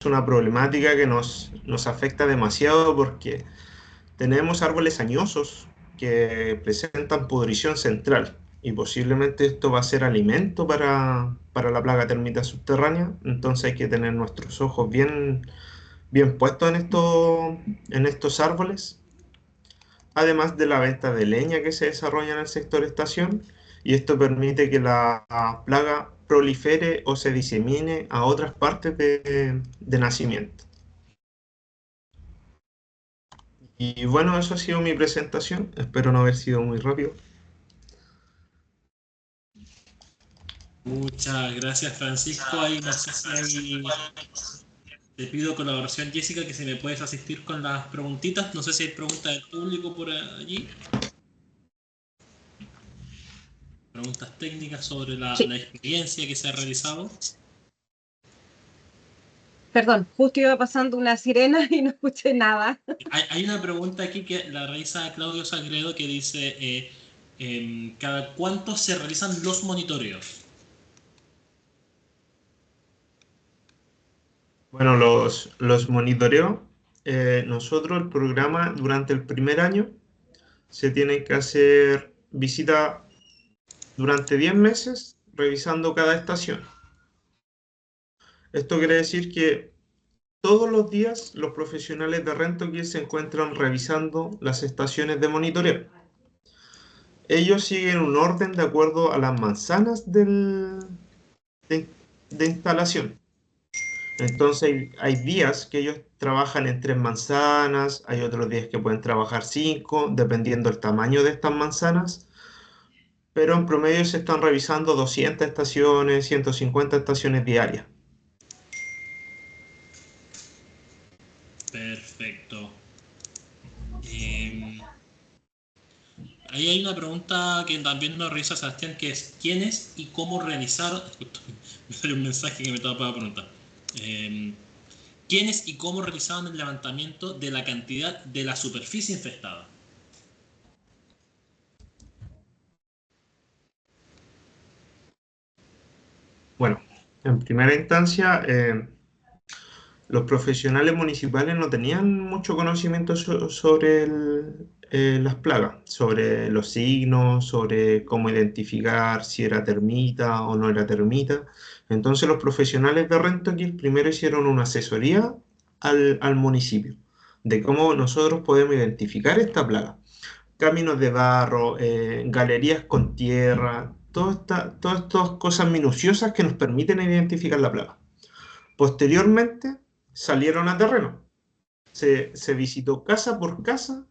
una problemática que nos afecta demasiado porque tenemos árboles añosos que presentan pudrición central y posiblemente esto va a ser alimento para la plaga termita subterránea. Entonces hay que tener nuestros ojos bien puestos en estos árboles, además de la venta de leña que se desarrolla en el sector estación, y esto permite que la plaga prolifere o se disemine a otras partes de nacimiento. Y bueno, eso ha sido mi presentación. Espero no haber sido muy rápido. Muchas gracias, Francisco. Ahí no sé si te pido colaboración, Jessica, que si me puedes asistir con las preguntitas. No sé si hay preguntas del público por allí. Preguntas técnicas sobre la Sí, experiencia que se ha realizado. perdón, justo iba pasando una sirena y no escuché nada. Hay una pregunta aquí que la realiza Claudio Sagredo que dice, ¿cada cuánto se realizan los monitoreos? Bueno, los monitoreo. Nosotros el programa durante el primer año se tiene que hacer visita durante 10 meses revisando cada estación. Esto quiere decir que todos los días los profesionales de Rentokil se encuentran revisando las estaciones de monitoreo. Ellos siguen un orden de acuerdo a las manzanas de, de instalación. Entonces hay días que ellos trabajan en 3 manzanas, hay otros días que pueden trabajar 5, dependiendo del tamaño de estas manzanas, pero en promedio se están revisando 200 estaciones, 150 estaciones diarias. Perfecto. Eh, Ahí hay una pregunta que también nos realiza Sebastián, que es ¿quiénes y cómo realizaron? Justo, me salió un mensaje que me estaba para preguntar. Eh, ¿Quiénes y cómo realizaron el levantamiento de la cantidad de la superficie infestada? Bueno, en primera instancia, los profesionales municipales no tenían mucho conocimiento sobre las plagas, sobre los signos, sobre cómo identificar si era termita o no era termita. Entonces los profesionales de Rentokil primero hicieron una asesoría al municipio de cómo nosotros podemos identificar esta plaga. Caminos de barro, galerías con tierra, todas estas cosas minuciosas que nos permiten identificar la plaga. Posteriormente salieron a terreno. Se visitó casa por casa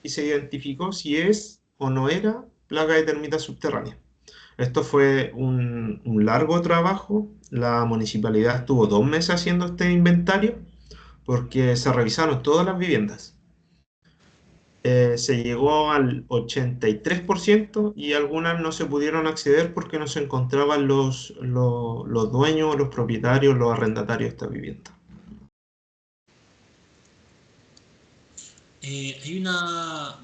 y se identificó si es o no era plaga de termitas subterráneas. Esto fue un largo trabajo. La municipalidad estuvo 2 meses haciendo este inventario porque se revisaron todas las viviendas. Se llegó al 83% y algunas no se pudieron acceder porque no se encontraban los dueños, los propietarios, los arrendatarios de esta vivienda. Hay una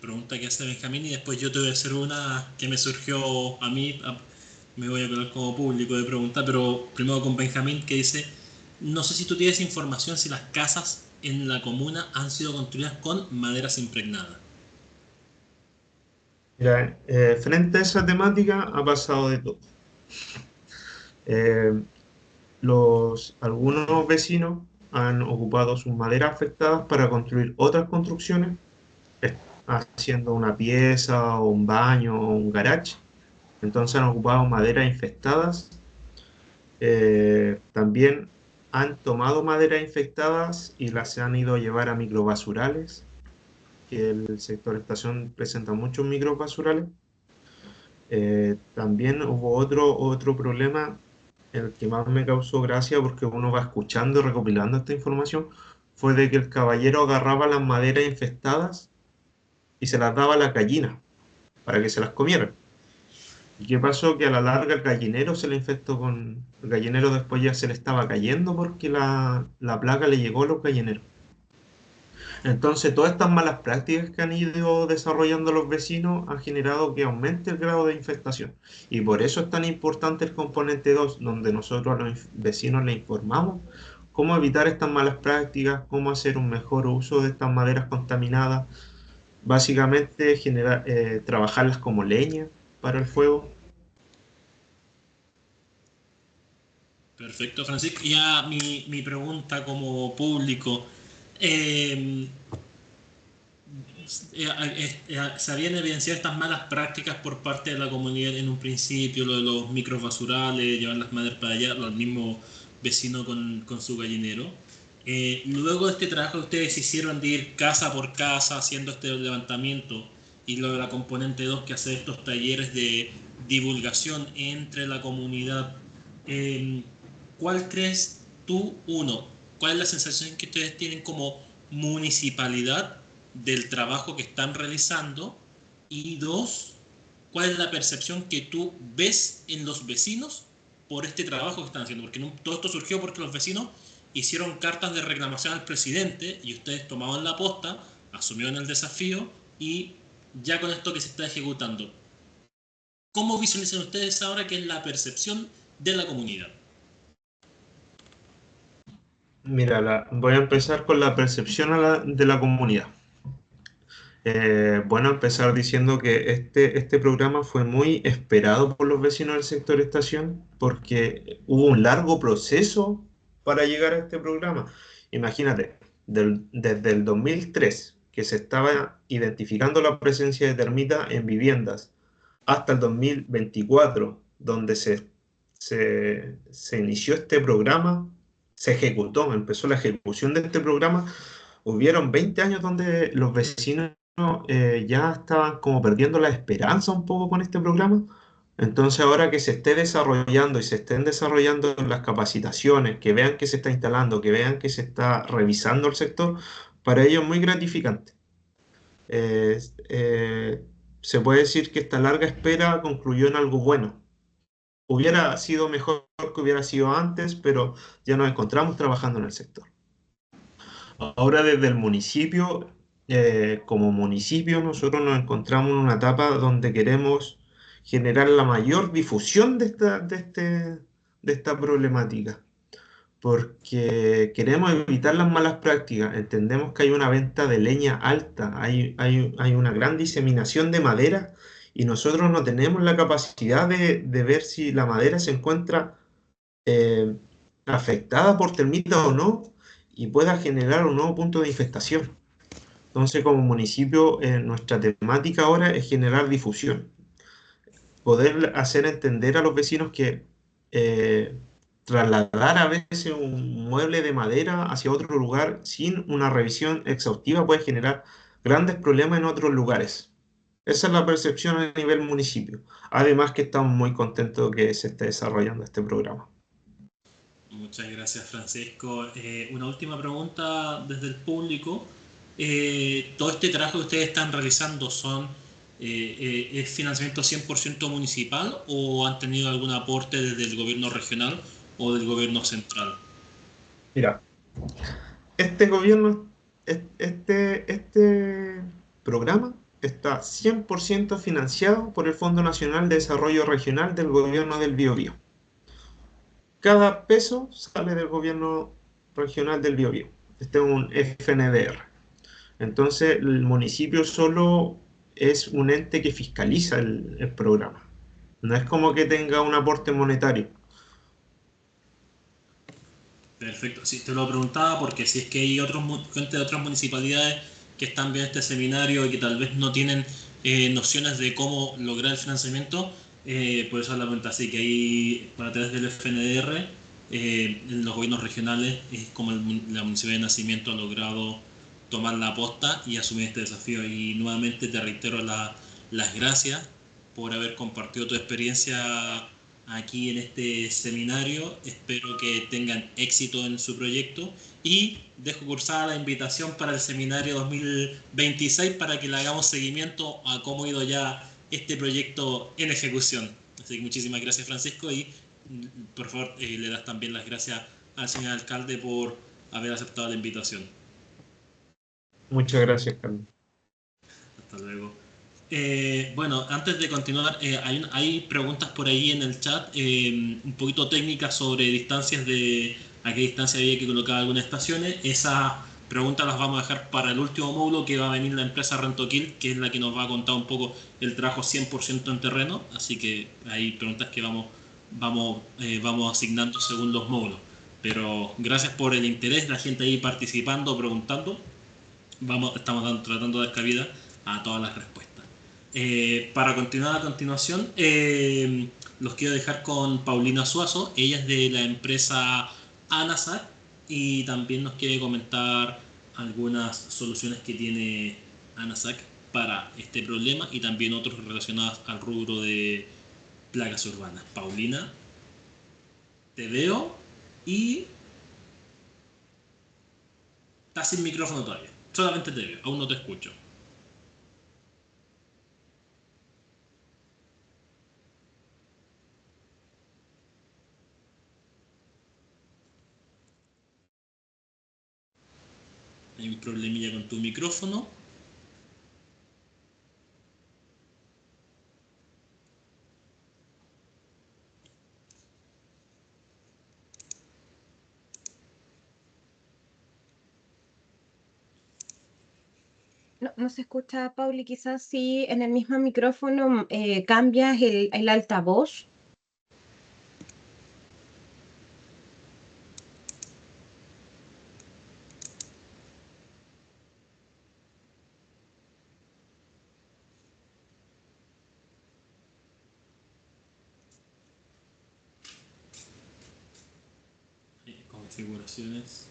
pregunta que hace Benjamín y después yo te voy a hacer una que me surgió a mí. Me voy a poner como público de pregunta, pero primero con Benjamín que dice, no sé si tú tienes información si las casas en la comuna han sido construidas con maderas impregnadas. Mira, frente a esa temática ha pasado de todo. Eh, algunos vecinos han ocupado sus maderas afectadas para construir otras construcciones, haciendo una pieza o un baño o un garage. Entonces han ocupado maderas infectadas. También han tomado maderas infectadas y las han ido a llevar a microbasurales, que el sector estación presenta muchos microbasurales. También hubo otro problema, el que más me causó gracia porque uno va escuchando y recopilando esta información, fue de que el caballero agarraba las maderas infestadas y se las daba a la gallina para que se las comieran. ¿Y qué pasó? Que a la larga el gallinero se le infectó El gallinero después ya se le estaba cayendo porque la plaga le llegó a los gallineros. Entonces, todas estas malas prácticas que han ido desarrollando los vecinos han generado que aumente el grado de infestación. Y por eso es tan importante el componente 2, donde nosotros a los vecinos les informamos cómo evitar estas malas prácticas, cómo hacer un mejor uso de estas maderas contaminadas. Básicamente, trabajarlas como leña para el fuego. Perfecto, Francisco. Ya mi pregunta como público. eh, se habían evidenciado estas malas prácticas por parte de la comunidad en un principio, lo de los micros basurales, llevar las maderas para allá, los mismos vecinos con su gallinero. Luego de este trabajo que ustedes hicieron de ir casa por casa haciendo este levantamiento y lo de la componente 2 que hace estos talleres de divulgación entre la comunidad, ¿cuál crees tú, uno, cuál es la sensación que ustedes tienen como municipalidad del trabajo que están realizando? Y dos, ¿cuál es la percepción que tú ves en los vecinos por este trabajo que están haciendo? Porque todo esto surgió porque los vecinos hicieron cartas de reclamación al presidente y ustedes tomaban la posta, asumieron el desafío y ya con esto que se está ejecutando, ¿cómo visualizan ustedes ahora que es la percepción de la comunidad? Mira, voy a empezar con la percepción de la comunidad. Bueno, empezar diciendo que este programa fue muy esperado por los vecinos del sector estación porque hubo un largo proceso para llegar a este programa. Imagínate, desde el 2003, que se estaba identificando la presencia de termita en viviendas, hasta el 2024, donde se inició este programa, se ejecutó, empezó la ejecución de este programa. Hubieron 20 años donde los vecinos ya estaban como perdiendo la esperanza un poco con este programa. Entonces ahora que se esté desarrollando y se estén desarrollando las capacitaciones, que vean que se está instalando, que vean que se está revisando el sector, para ellos es muy gratificante. Eh, eh, Se puede decir que esta larga espera concluyó en algo bueno. Hubiera sido mejor que hubiera sido antes, pero ya nos encontramos trabajando en el sector. Ahora desde el municipio, como municipio, nosotros nos encontramos en una etapa donde queremos generar la mayor difusión de esta problemática, porque queremos evitar las malas prácticas. Entendemos que hay una venta de leña alta, hay una gran diseminación de madera y nosotros no tenemos la capacidad de ver si la madera se encuentra eh, afectada por termitas o no y pueda generar un nuevo punto de infestación. Entonces, como municipio, nuestra temática ahora es generar difusión, poder hacer entender a los vecinos que eh, trasladar a veces un mueble de madera hacia otro lugar sin una revisión exhaustiva puede generar grandes problemas en otros lugares. Esa es la percepción a nivel municipio. Además que estamos muy contentos de que se esté desarrollando este programa. Muchas gracias, Francisco. Una última pregunta desde el público. ¿Todo este trabajo que ustedes están realizando es financiamiento 100% municipal o han tenido algún aporte desde el gobierno regional o del gobierno central? Mira, este gobierno, este programa está 100% financiado por el Fondo Nacional de Desarrollo Regional del Gobierno del Biobío. Cada peso sale del Gobierno Regional del Biobío. Este es un FNDR. Entonces, el municipio solo es un ente que fiscaliza el programa. No es como que tenga un aporte monetario. Perfecto. Sí, te lo preguntaba porque si es que hay gente de otras municipalidades que están viendo este seminario y que tal vez no tienen nociones de cómo lograr el financiamiento, por eso la pregunta. Así que ahí, a través del FNDR, en los gobiernos regionales, es como la Municipalidad de Nacimiento ha logrado tomar la posta y asumir este desafío. Y nuevamente te reitero las gracias por haber compartido tu experiencia aquí en este seminario. Espero que tengan éxito en su proyecto y dejo cursada la invitación para el seminario 2026 para que le hagamos seguimiento a cómo ha ido ya este proyecto en ejecución. Así que muchísimas gracias, Francisco, y por favor le das también las gracias al señor alcalde por haber aceptado la invitación. Muchas gracias, Carlos. Hasta luego. Bueno, antes de continuar, hay preguntas por ahí en el chat, un poquito técnicas sobre distancias de a qué distancia había que colocar algunas estaciones. Esas preguntas las vamos a dejar para el último módulo, que va a venir la empresa Rentoquil, que es la que nos va a contar un poco el trabajo 100% en terreno. Así que hay preguntas que vamos asignando según los módulos. Pero gracias por el interés, la gente ahí participando, preguntando. Estamos tratando de dar cabida a todas las respuestas. Para continuar a continuación, los quiero dejar con Paulina Suazo. Ella es de la empresa Anasac y también nos quiere comentar algunas soluciones que tiene Anasac para este problema y también otros relacionados al rubro de plagas urbanas. Paulina, te veo y estás sin micrófono todavía. Solamente te veo, aún no te escucho. Hay un problemilla con tu micrófono. No, no se escucha, Pauli. Quizás si en el mismo micrófono cambias el altavoz. Configuraciones.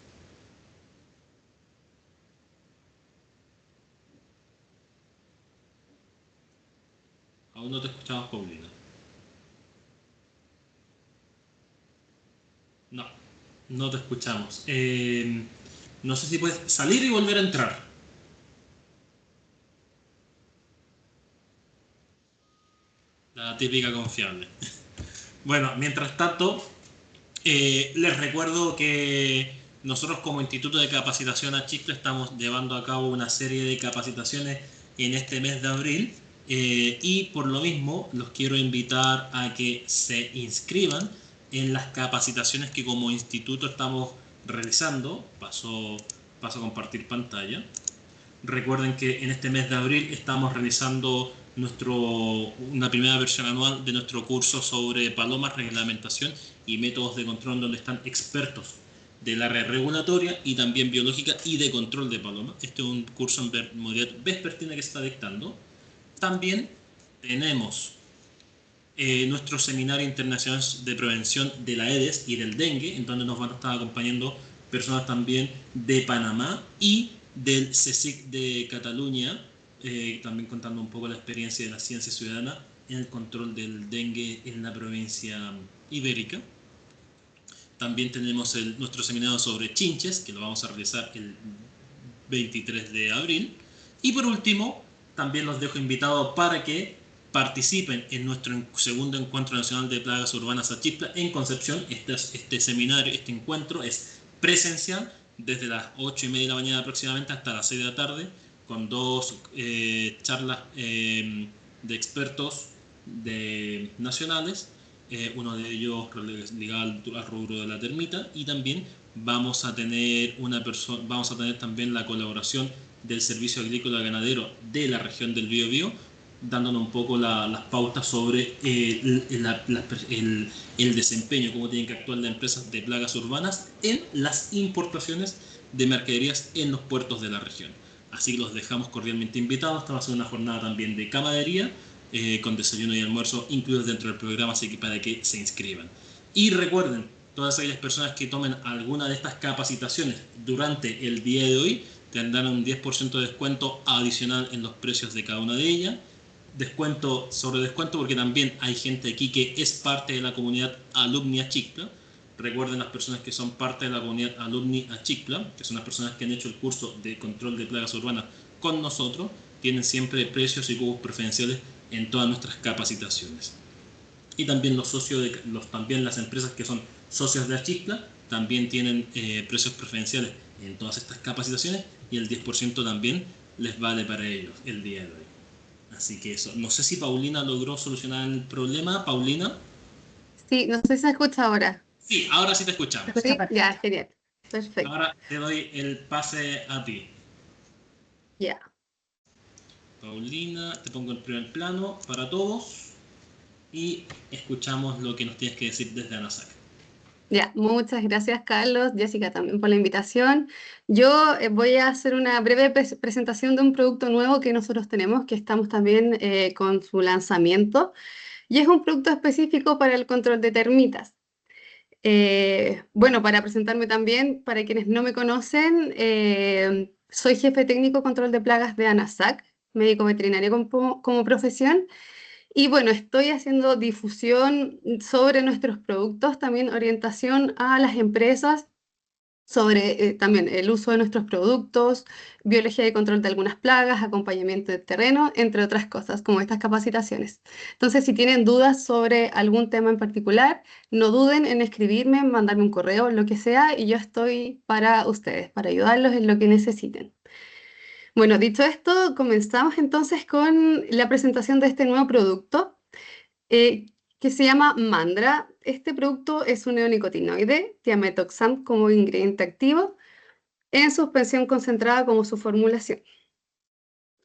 Aún no te escuchamos, Paulina. No, no te escuchamos. No sé si puedes salir y volver a entrar. La típica confiable. Bueno, mientras tanto, les recuerdo que nosotros como Instituto de Capacitación Achicla estamos llevando a cabo una serie de capacitaciones en este mes de abril y por lo mismo los quiero invitar a que se inscriban en las capacitaciones que como instituto estamos realizando. Paso a compartir pantalla. Recuerden que en este mes de abril estamos realizando una primera versión anual de nuestro curso sobre palomas, reglamentación y métodos de control, donde están expertos del área regulatoria y también biológica y de control de palomas. Este es un curso en modalidad vespertina que se está dictando. También tenemos nuestro seminario internacional de prevención de la Aedes y del dengue, en donde nos van a estar acompañando personas también de Panamá y del CSIC de Cataluña, también contando un poco la experiencia de la ciencia ciudadana en el control del dengue en la provincia ibérica. También tenemos nuestro seminario sobre chinches, que lo vamos a realizar el 23 de abril. Y por último, también los dejo invitados para que participen en nuestro segundo encuentro nacional de plagas urbanas Achicla en Concepción. Este seminario, este encuentro es presencial desde las 8:30 de la mañana aproximadamente hasta las 6 de la tarde, con dos charlas de expertos nacionales, uno de ellos ligado al rubro de la termita, y también vamos a tener también la colaboración del Servicio Agrícola Ganadero de la región del Biobío, dándonos un poco las pautas sobre el desempeño, cómo tienen que actuar las empresas de plagas urbanas en las importaciones de mercaderías en los puertos de la región. Así que los dejamos cordialmente invitados. Esta va a ser una jornada también de camaradería, con desayuno y almuerzo incluidos dentro del programa, así que para que se inscriban. Y recuerden, todas aquellas personas que tomen alguna de estas capacitaciones durante el día de hoy tendrán un 10% de descuento adicional en los precios de cada una de ellas. Descuento sobre descuento, porque también hay gente aquí que es parte de la comunidad Alumni Achicla. Recuerden, las personas que son parte de la comunidad Alumni Achicla, que son las personas que han hecho el curso de control de plagas urbanas con nosotros, tienen siempre precios y cupos preferenciales en todas nuestras capacitaciones. Y también también las empresas que son socios de Achicla también tienen precios preferenciales en todas estas capacitaciones, y el 10% también les vale para ellos el día de hoy. Así que eso. No sé si Paulina logró solucionar el problema. Paulina. Sí, no sé si se escucha ahora. Sí, ahora sí te escuchamos. Escucha Sí, perfecto. ya, genial. Perfecto. Ahora te doy el pase a ti. Ya. Paulina, te pongo el primer plano para todos y escuchamos lo que nos tienes que decir desde ANASAC. Ya, muchas gracias Carlos, Jessica también por la invitación. Yo voy a hacer una breve presentación de un producto nuevo que nosotros tenemos, que estamos también con su lanzamiento, y es un producto específico para el control de termitas. Bueno, para presentarme también, para quienes no me conocen, soy jefe técnico control de plagas de ANASAC, médico veterinario como profesión. Y bueno, estoy haciendo difusión sobre nuestros productos, también orientación a las empresas sobre también el uso de nuestros productos, biología de control de algunas plagas, acompañamiento de terreno, entre otras cosas, como estas capacitaciones. Entonces, si tienen dudas sobre algún tema en particular, no duden en escribirme, mandarme un correo, lo que sea, y yo estoy para ustedes, para ayudarlos en lo que necesiten. Bueno, dicho esto, comenzamos entonces con la presentación de este nuevo producto que se llama Mandra. Este producto es un neonicotinoide, tiametoxam como ingrediente activo, en suspensión concentrada como su formulación.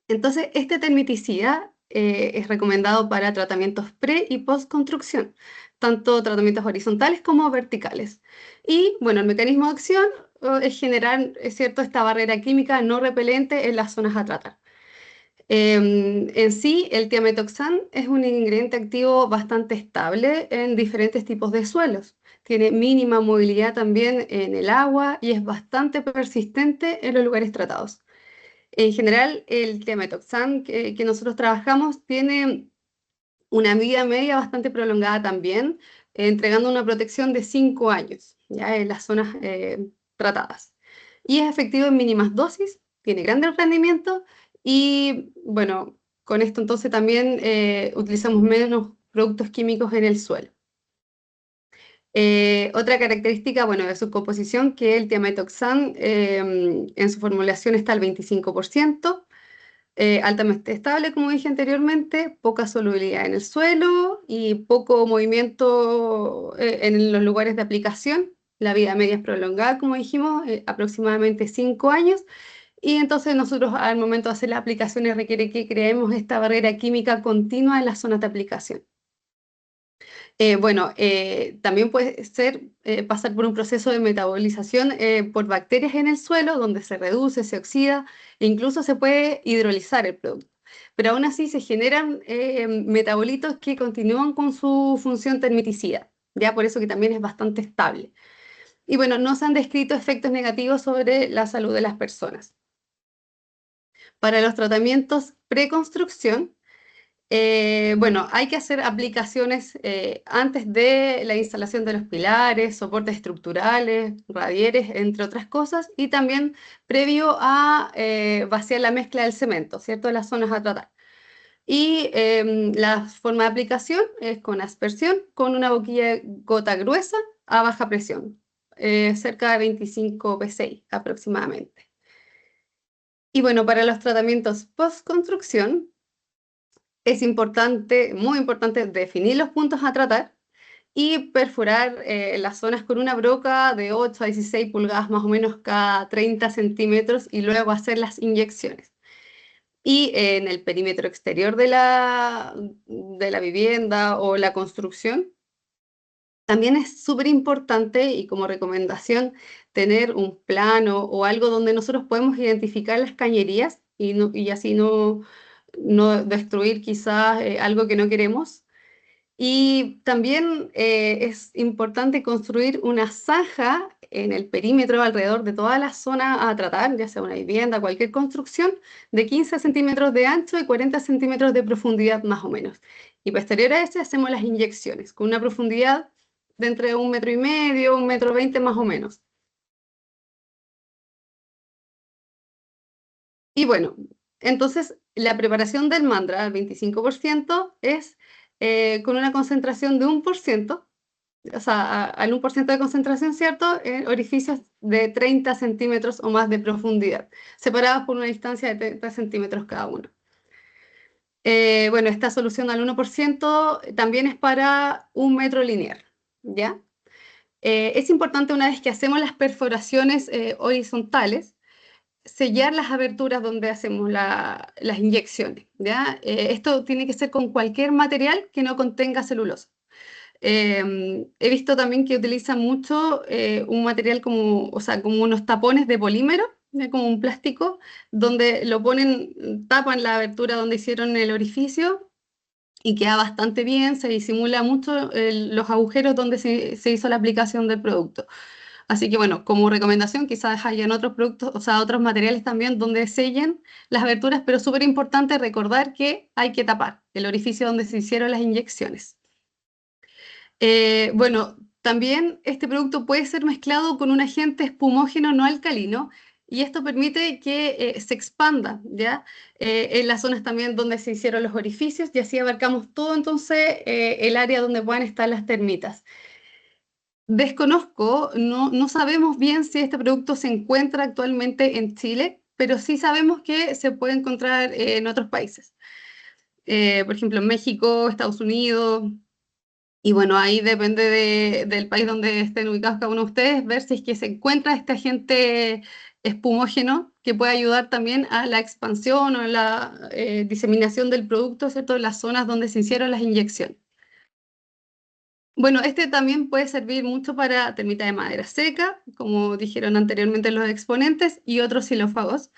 Entonces, este termiticida es recomendado para tratamientos pre y post construcción, tanto tratamientos horizontales como verticales. Y bueno, el mecanismo de acción es generar, es cierto, esta barrera química no repelente en las zonas a tratar. En sí, el tiametoxam es un ingrediente activo bastante estable en diferentes tipos de suelos. Tiene mínima movilidad también en el agua y es bastante persistente en los lugares tratados. En general, el tiametoxam que nosotros trabajamos tiene una vida media bastante prolongada también, entregando una protección de 5 años ya en las zonas tratadas. Y es efectivo en mínimas dosis, tiene grandes rendimientos y bueno, con esto entonces también utilizamos menos productos químicos en el suelo. Otra característica, bueno, de su composición, que el tiametoxam en su formulación está al 25%, altamente estable, como dije anteriormente, poca solubilidad en el suelo y poco movimiento en los lugares de aplicación. La vida media es prolongada, como dijimos, aproximadamente 5 años. Y entonces nosotros al momento de hacer las aplicaciones requiere que creemos esta barrera química continua en las zonas de aplicación. Bueno, también puede ser pasar por un proceso de metabolización por bacterias en el suelo, donde se reduce, se oxida, e incluso se puede hidrolizar el producto. Pero aún así se generan metabolitos que continúan con su función termiticida, ya por eso que también es bastante estable. Y bueno, no se han descrito efectos negativos sobre la salud de las personas. Para los tratamientos preconstrucción, bueno, hay que hacer aplicaciones antes de la instalación de los pilares, soportes estructurales, radieres, entre otras cosas, y también previo a vaciar la mezcla del cemento, ¿cierto? Las zonas a tratar. Y la forma de aplicación es con aspersión, con una boquilla de gota gruesa a baja presión, cerca de 25 psi aproximadamente. Y bueno, para los tratamientos post-construcción, es importante, muy importante, definir los puntos a tratar y perforar las zonas con una broca de 8 a 16 pulgadas más o menos cada 30 centímetros y luego hacer las inyecciones. Y en el perímetro exterior de la vivienda o la construcción, también es súper importante y como recomendación tener un plano o algo donde nosotros podemos identificar las cañerías y así no destruir quizás algo que no queremos. Y también es importante construir una zanja en el perímetro alrededor de toda la zona a tratar, ya sea una vivienda, cualquier construcción, de 15 centímetros de ancho y 40 centímetros de profundidad más o menos. Y posterior a eso hacemos las inyecciones con una profundidad de entre 1,5 metros, 1,20 metros más o menos. Y bueno, entonces la preparación del mandra al 25% es con una concentración de 1%, o sea, al 1% de concentración, ¿cierto? En orificios de 30 centímetros o más de profundidad, separados por una distancia de 30 centímetros cada uno. Bueno, esta solución al 1% también es para 1 metro lineal, ¿ya? Es importante, una vez que hacemos las perforaciones horizontales, sellar las aberturas donde hacemos las inyecciones, ¿ya? Esto tiene que ser con cualquier material que no contenga celulosa. He visto también que utilizan mucho un material como, o sea, como unos tapones de polímero, ¿ya? Como un plástico, donde lo ponen, tapan la abertura donde hicieron el orificio y queda bastante bien, se disimula mucho los agujeros donde se hizo la aplicación del producto. Así que bueno, como recomendación, quizás hayan otros productos, o sea, otros materiales también donde sellen las aberturas, pero súper importante recordar que hay que tapar el orificio donde se hicieron las inyecciones. Bueno, también este producto puede ser mezclado con un agente espumógeno no alcalino y esto permite que se expanda, ¿ya? En las zonas también donde se hicieron los orificios y así abarcamos todo entonces el área donde puedan estar las termitas. Desconozco, no sabemos bien si este producto se encuentra actualmente en Chile, pero sí sabemos que se puede encontrar en otros países. Por ejemplo, en México, Estados Unidos, y bueno, ahí depende del país donde estén ubicados cada uno de ustedes, ver si es que se encuentra este agente espumógeno que puede ayudar también a la expansión o la diseminación del producto, ¿cierto? En las zonas donde se hicieron las inyecciones. Bueno, este también puede servir mucho para termita de madera seca, como dijeron anteriormente los exponentes, y otros xilófagos.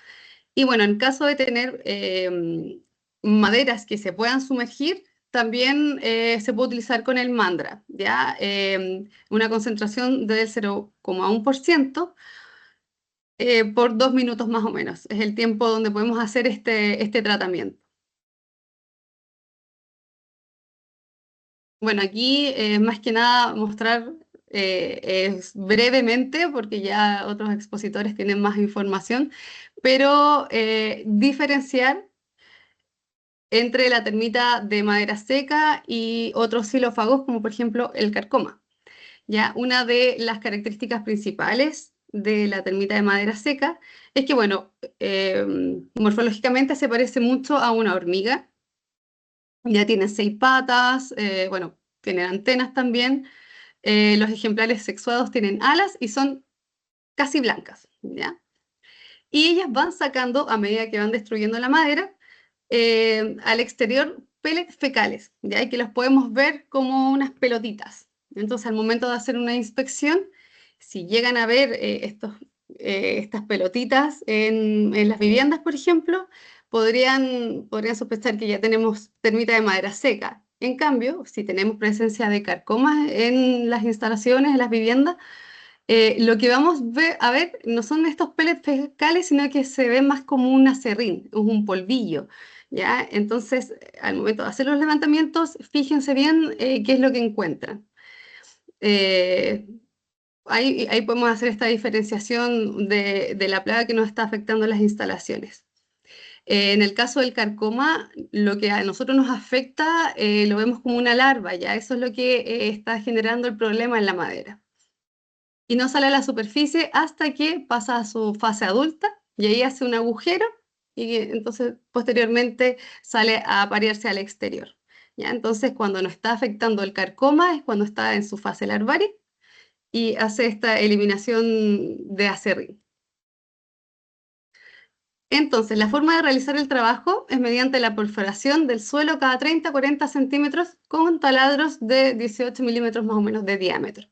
Y bueno, en caso de tener maderas que se puedan sumergir, también se puede utilizar con el Mandra, ¿ya? Una concentración del 0,1% por 2 minutos más o menos. Es el tiempo donde podemos hacer este tratamiento. Bueno, aquí más que nada mostrar brevemente, porque ya otros expositores tienen más información, pero diferenciar entre la termita de madera seca y otros xilófagos, como por ejemplo el carcoma. ¿Ya? Una de las características principales de la termita de madera seca es que, bueno, morfológicamente se parece mucho a una hormiga. Ya tiene 6 patas, bueno, tienen antenas también. Los ejemplares sexuados tienen alas y son casi blancas, ¿ya? Y ellas van sacando, a medida que van destruyendo la madera, al exterior pellets fecales, ¿ya? Y que los podemos ver como unas pelotitas. Entonces, al momento de hacer una inspección, si llegan a ver estas pelotitas en las viviendas, por ejemplo, podrían sospechar que ya tenemos termita de madera seca. En cambio, si tenemos presencia de carcomas en las instalaciones, en las viviendas, lo que vamos a ver no son estos pellets fecales, sino que se ve más como un acerrín, un polvillo, ¿ya? Entonces, al momento de hacer los levantamientos, fíjense bien qué es lo que encuentran. Ahí podemos hacer esta diferenciación de la plaga que nos está afectando las instalaciones. En el caso del carcoma, lo que a nosotros nos afecta lo vemos como una larva, ¿ya? Eso es lo que está generando el problema en la madera. Y no sale a la superficie hasta que pasa a su fase adulta y ahí hace un agujero y entonces posteriormente sale a aparearse al exterior. ¿Ya? Entonces cuando nos está afectando el carcoma es cuando está en su fase larvaria y hace esta eliminación de acerrín. Entonces, la forma de realizar el trabajo es mediante la perforación del suelo cada 30-40 centímetros con taladros de 18 milímetros más o menos de diámetro.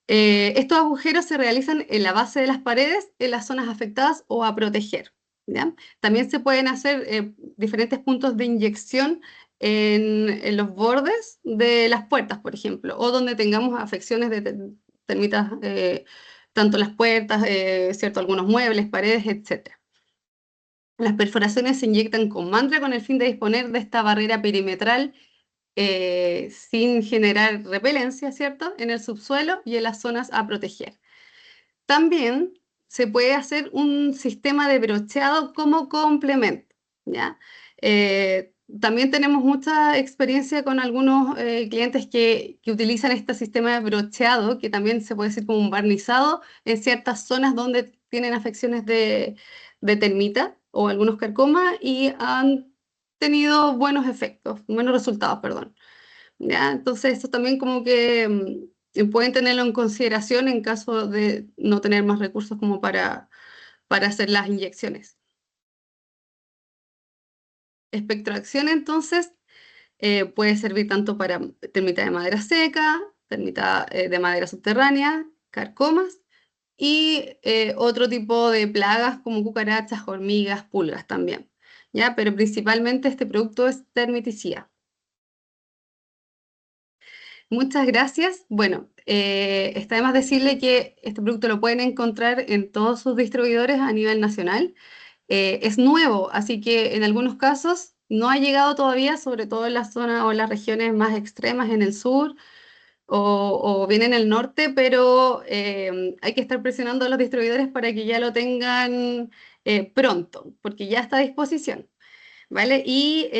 Estos agujeros se realizan en la base de las paredes, en las zonas afectadas o a proteger, ¿ya? También se pueden hacer diferentes puntos de inyección en los bordes de las puertas, por ejemplo, o donde tengamos afecciones de termitas, tanto las puertas, ¿cierto? Algunos muebles, paredes, etc. Las perforaciones se inyectan con mantra con el fin de disponer de esta barrera perimetral sin generar repelencia, ¿cierto? En el subsuelo y en las zonas a proteger. También se puede hacer un sistema de brocheado como complemento, ¿ya? También tenemos mucha experiencia con algunos clientes que utilizan este sistema de brocheado, que también se puede decir como un barnizado, en ciertas zonas donde tienen afecciones de termita o algunos carcomas y han tenido buenos efectos, buenos resultados, perdón. ¿Ya? Entonces, esto también como que pueden tenerlo en consideración en caso de no tener más recursos como para hacer las inyecciones. Espectroacción, entonces, puede servir tanto para termita de madera seca, termita de madera subterránea, carcomas, y otro tipo de plagas como cucarachas, hormigas, pulgas también, ¿ya? Pero principalmente este producto es termiticida. Muchas gracias. Bueno, está de más decirle que este producto lo pueden encontrar en todos sus distribuidores a nivel nacional. Es nuevo, así que en algunos casos no ha llegado todavía, sobre todo en la zona o en las regiones más extremas en el sur o bien en el norte, pero hay que estar presionando a los distribuidores para que ya lo tengan pronto, porque ya está a disposición. ¿Vale? Y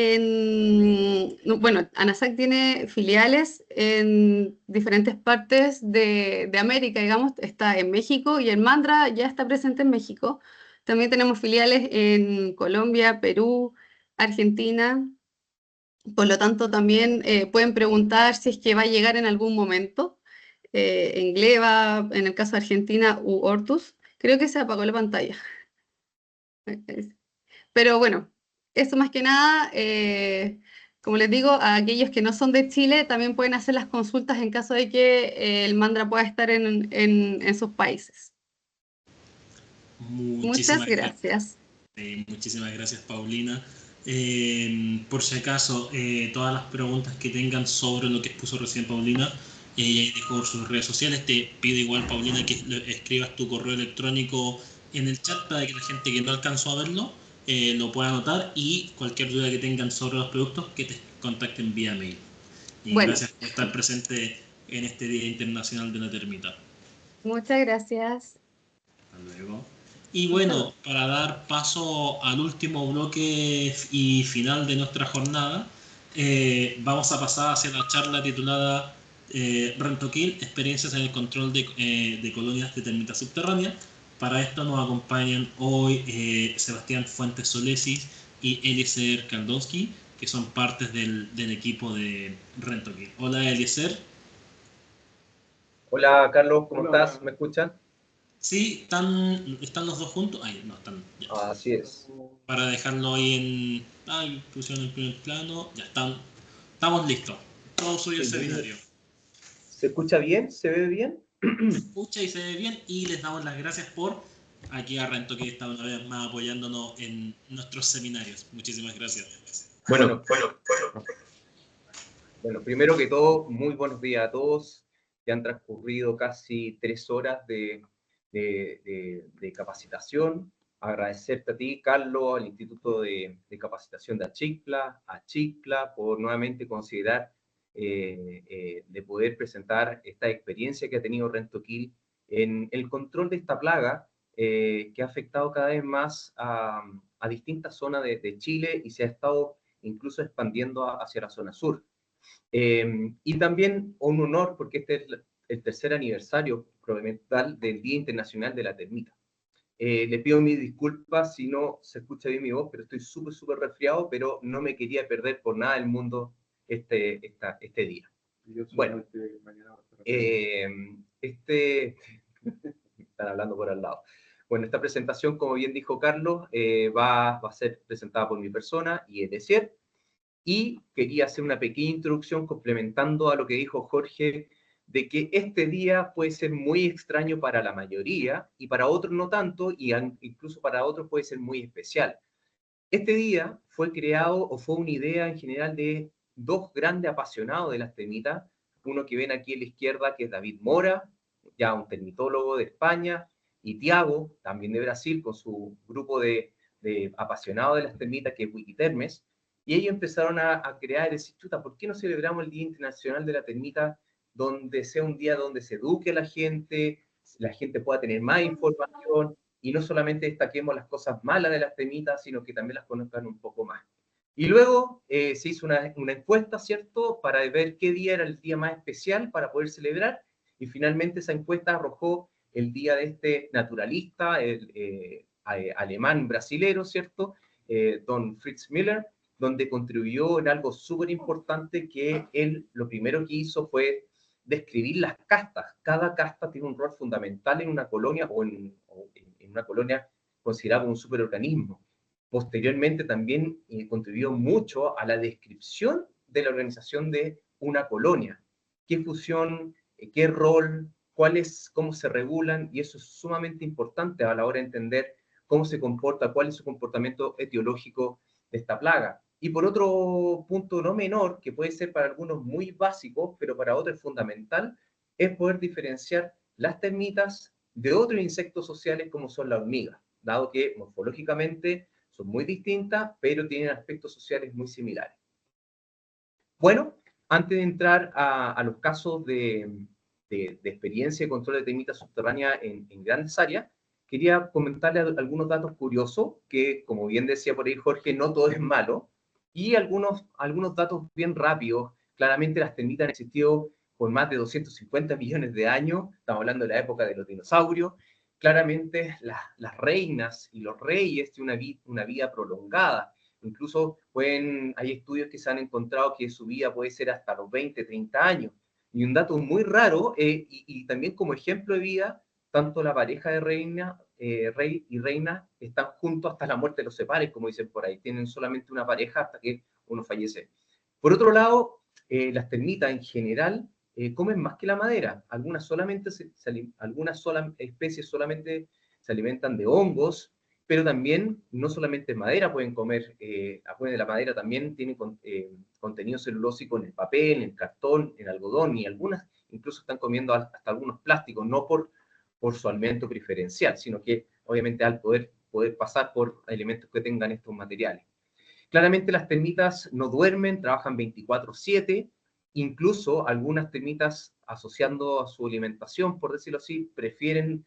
bueno, ANASAC tiene filiales en diferentes partes de América, digamos, está en México y el Mandra ya está presente en México. También tenemos filiales en Colombia, Perú, Argentina. Por lo tanto, también pueden preguntar si es que va a llegar en algún momento. En Gleva, en el caso de Argentina, u Hortus. Creo que se apagó la pantalla. Pero bueno, eso más que nada, como les digo, a aquellos que no son de Chile también pueden hacer las consultas en caso de que el Mandra pueda estar en sus países. Muchas gracias. Muchísimas gracias, Paulina. Por si acaso, todas las preguntas que tengan sobre lo que expuso recién Paulina, ahí dejó sus redes sociales. Te pido igual, Paulina, que escribas tu correo electrónico en el chat para que la gente que no alcanzó a verlo lo pueda anotar, y cualquier duda que tengan sobre los productos, que te contacten vía mail. Y bueno, gracias por estar presente en este Día Internacional de la Termita. Muchas gracias. Hasta luego. Y bueno, para dar paso al último bloque y final de nuestra jornada, vamos a pasar hacia la charla titulada Rentokil, experiencias en el control de colonias de termitas subterráneas. Para esto nos acompañan hoy Sebastián Fuentes Solesi y Eliezer Kaldowski, que son partes del equipo de Rentokil. Hola, Eliezer. Hola, Carlos, ¿cómo estás? ¿Me escuchan? Sí, están los dos juntos. Ahí, no, están. Ya. Así es. Para dejarlo ahí en. Ahí pusieron el primer plano. Ya están. Estamos listos. Todo suyo el seminario. ¿Se escucha bien? ¿Se ve bien? Se escucha y se ve bien, y les damos las gracias por aquí a Rento, que está una vez más apoyándonos en nuestros seminarios. Muchísimas gracias. Bueno, primero que todo, muy buenos días a todos. Ya han transcurrido casi 3 horas de capacitación. Agradecerte a ti, Carlos, al Instituto de Capacitación de Achicla, por nuevamente considerar de poder presentar esta experiencia que ha tenido Rentokil en el control de esta plaga que ha afectado cada vez más a distintas zonas de Chile y se ha estado incluso expandiendo hacia la zona sur. Y también un honor porque este es el tercer aniversario provimental del Día Internacional de la Termita. Le pido mis disculpas si no se escucha bien mi voz, pero estoy súper resfriado, pero no me quería perder por nada del mundo este día. Bueno, están hablando por al lado. Bueno, esta presentación, como bien dijo Carlos, va a ser presentada por mi persona y Eliezer. Y quería hacer una pequeña introducción complementando a lo que dijo Jorge, de que este día puede ser muy extraño para la mayoría y para otros no tanto, y incluso para otros puede ser muy especial. Este día fue creado o fue una idea en general de dos grandes apasionados de las termitas, uno que ven aquí a la izquierda, que es David Mora, ya un termitólogo de España, y Tiago, también de Brasil, con su grupo de apasionados de las termitas, que es Wikitermes. Y ellos empezaron a crear, decir, chuta, ¿por qué no celebramos el Día Internacional de la Termita, donde sea un día donde se eduque a la gente pueda tener más información, y no solamente destaquemos las cosas malas de las termitas, sino que también las conozcan un poco más? Y luego se hizo una encuesta, ¿cierto?, para ver qué día era el día más especial para poder celebrar, y finalmente esa encuesta arrojó el día de este naturalista, alemán brasilero, ¿cierto?, don Fritz Müller, donde contribuyó en algo súper importante, que él lo primero que hizo fue describir las castas. Cada casta tiene un rol fundamental en una colonia o en una colonia considerada como un superorganismo. Posteriormente también contribuyó mucho a la descripción de la organización de una colonia. ¿Qué función, qué rol, cómo se regulan? Y eso es sumamente importante a la hora de entender cómo se comporta, cuál es su comportamiento etiológico de esta plaga. Y por otro punto no menor, que puede ser para algunos muy básico, pero para otros es fundamental, es poder diferenciar las termitas de otros insectos sociales como son las hormigas, dado que morfológicamente son muy distintas, pero tienen aspectos sociales muy similares. Bueno, antes de entrar a los casos de experiencia y control de termitas subterráneas en grandes áreas, quería comentarle algunos datos curiosos, que como bien decía por ahí Jorge, no todo es malo, y algunos datos bien rápidos. Claramente las termitas han existido por más de 250 millones de años, estamos hablando de la época de los dinosaurios. Claramente las reinas y los reyes tienen una vida prolongada. Incluso hay estudios que se han encontrado que su vida puede ser hasta los 20, 30 años. Y un dato muy raro, y también como ejemplo de vida, tanto la pareja de rey y reina están juntos hasta la muerte los separe, como dicen por ahí. Tienen solamente una pareja hasta que uno fallece. Por otro lado, las termitas en general comen más que la madera. Algunas especies solamente se alimentan de hongos, pero también no solamente madera pueden comer. La madera también tiene contenido celulósico en el papel, en el cartón, en el algodón, y algunas incluso están comiendo hasta algunos plásticos, no por su alimento preferencial, sino que obviamente al poder pasar por alimentos que tengan estos materiales. Claramente las termitas no duermen, trabajan 24/7, incluso algunas termitas, asociando a su alimentación, por decirlo así, prefieren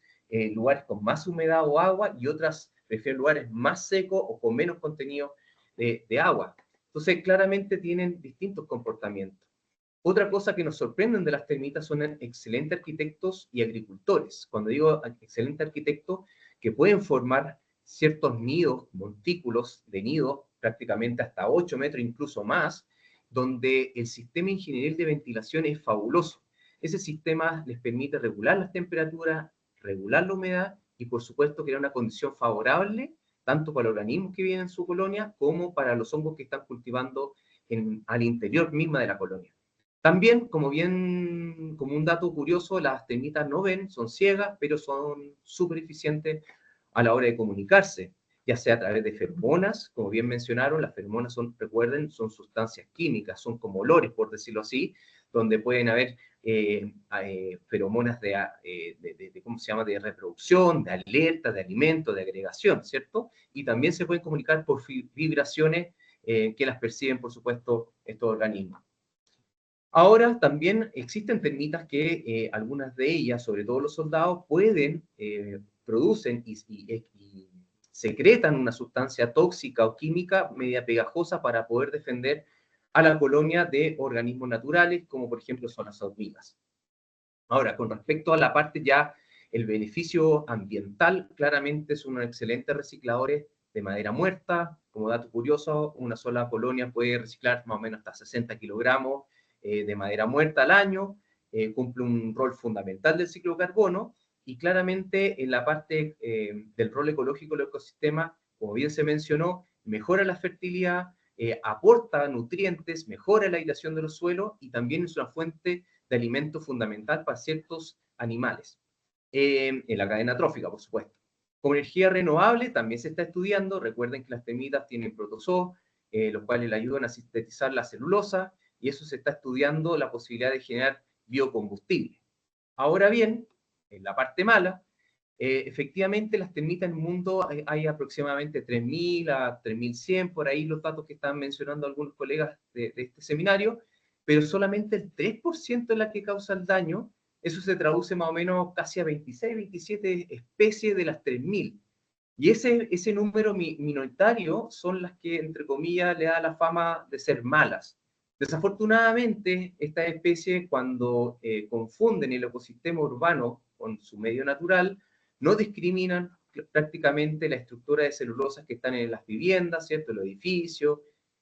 lugares con más humedad o agua, y otras prefieren lugares más secos o con menos contenido de agua. Entonces, claramente tienen distintos comportamientos. Otra cosa que nos sorprenden de las termitas son excelentes arquitectos y agricultores. Cuando digo excelentes arquitectos, que pueden formar ciertos nidos, montículos de nidos, prácticamente hasta 8 metros, incluso más, donde el sistema ingenieril de ventilación es fabuloso. Ese sistema les permite regular las temperaturas, regular la humedad y, por supuesto, crear una condición favorable tanto para los organismos que viven en su colonia como para los hongos que están cultivando al interior misma de la colonia. También, como un dato curioso, las termitas no ven, son ciegas, pero son súper eficientes a la hora de comunicarse, ya sea a través de feromonas. Como bien mencionaron, las feromonas recuerden, son sustancias químicas, son como olores, por decirlo así, donde pueden haber feromonas ¿cómo se llama?, de reproducción, de alerta, de alimento, de agregación, ¿cierto? Y también se pueden comunicar por vibraciones que las perciben, por supuesto, estos organismos. Ahora también existen termitas que algunas de ellas, sobre todo los soldados, producen y secretan una sustancia tóxica o química media pegajosa para poder defender a la colonia de organismos naturales, como por ejemplo son las hormigas. Ahora, con respecto a la parte ya, el beneficio ambiental, claramente son excelentes recicladores de madera muerta. Como dato curioso, una sola colonia puede reciclar más o menos hasta 60 kilogramos de madera muerta al año. Cumple un rol fundamental del ciclo de carbono, y claramente en la parte del rol ecológico del ecosistema, como bien se mencionó, mejora la fertilidad, aporta nutrientes, mejora la aireación de los suelos, y también es una fuente de alimento fundamental para ciertos animales, en la cadena trófica, por supuesto. Como energía renovable también se está estudiando. Recuerden que las termitas tienen protozoos, los cuales le ayudan a sintetizar la celulosa, y eso se está estudiando la posibilidad de generar biocombustible. Ahora bien, en la parte mala, efectivamente las termitas en el mundo hay aproximadamente 3.000 a 3.100, por ahí los datos que están mencionando algunos colegas de este seminario, pero solamente el 3% es la que causa el daño. Eso se traduce más o menos casi a 26, 27 especies de las 3.000. Y ese número minoritario son las que, entre comillas, le da la fama de ser malas. Desafortunadamente, estas especies, cuando confunden el ecosistema urbano con su medio natural, no discriminan prácticamente la estructura de celulosas que están en las viviendas, ¿cierto?, los edificios,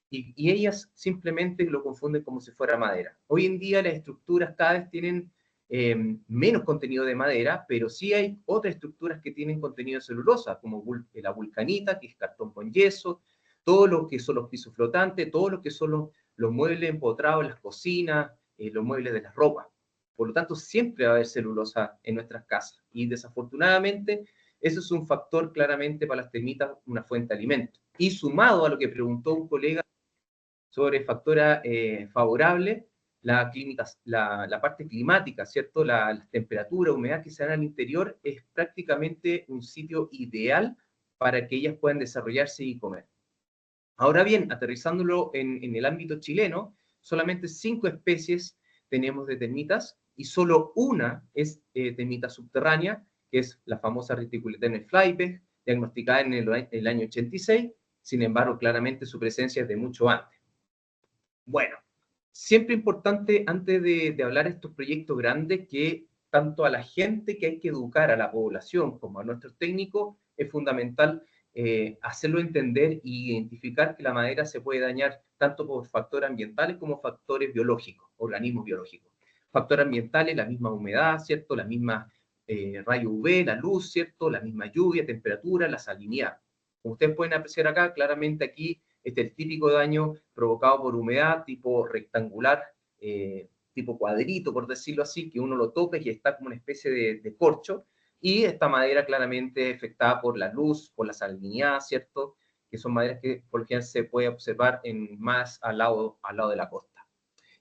y ellas simplemente lo confunden como si fuera madera. Hoy en día las estructuras cada vez tienen menos contenido de madera, pero sí hay otras estructuras que tienen contenido de celulosa, como la vulcanita, que es cartón con yeso, todo lo que son los pisos flotantes, todo lo que son los muebles empotrados, las cocinas, los muebles de las ropas. Por lo tanto, siempre va a haber celulosa en nuestras casas. Y desafortunadamente, eso es un factor claramente para las termitas, una fuente de alimento. Y sumado a lo que preguntó un colega sobre factora favorable, la parte climática, ¿cierto? La temperatura, humedad que se dan al interior es prácticamente un sitio ideal para que ellas puedan desarrollarse y comer. Ahora bien, aterrizándolo en el ámbito chileno, solamente 5 especies tenemos de termitas y solo una es termita subterránea, que es la famosa Reticulitene flypes, diagnosticada en el año 86. Sin embargo, claramente su presencia es de mucho antes. Bueno, siempre importante antes de hablar de estos proyectos grandes que tanto a la gente que hay que educar, a la población, como a nuestros técnicos, es fundamental hacerlo entender e identificar que la madera se puede dañar tanto por factores ambientales como factores biológicos, organismos biológicos. Factores ambientales, la misma humedad, ¿cierto? La misma rayo UV, la luz, ¿cierto? La misma lluvia, temperatura, la salinidad. Como ustedes pueden apreciar acá, claramente aquí este es el típico daño provocado por humedad, tipo rectangular, tipo cuadrito, por decirlo así, que uno lo toca y está como una especie de corcho. Y esta madera claramente afectada por la luz, por la salinidad, ¿cierto? Que son maderas que por lo general se puede observar más al lado de la costa.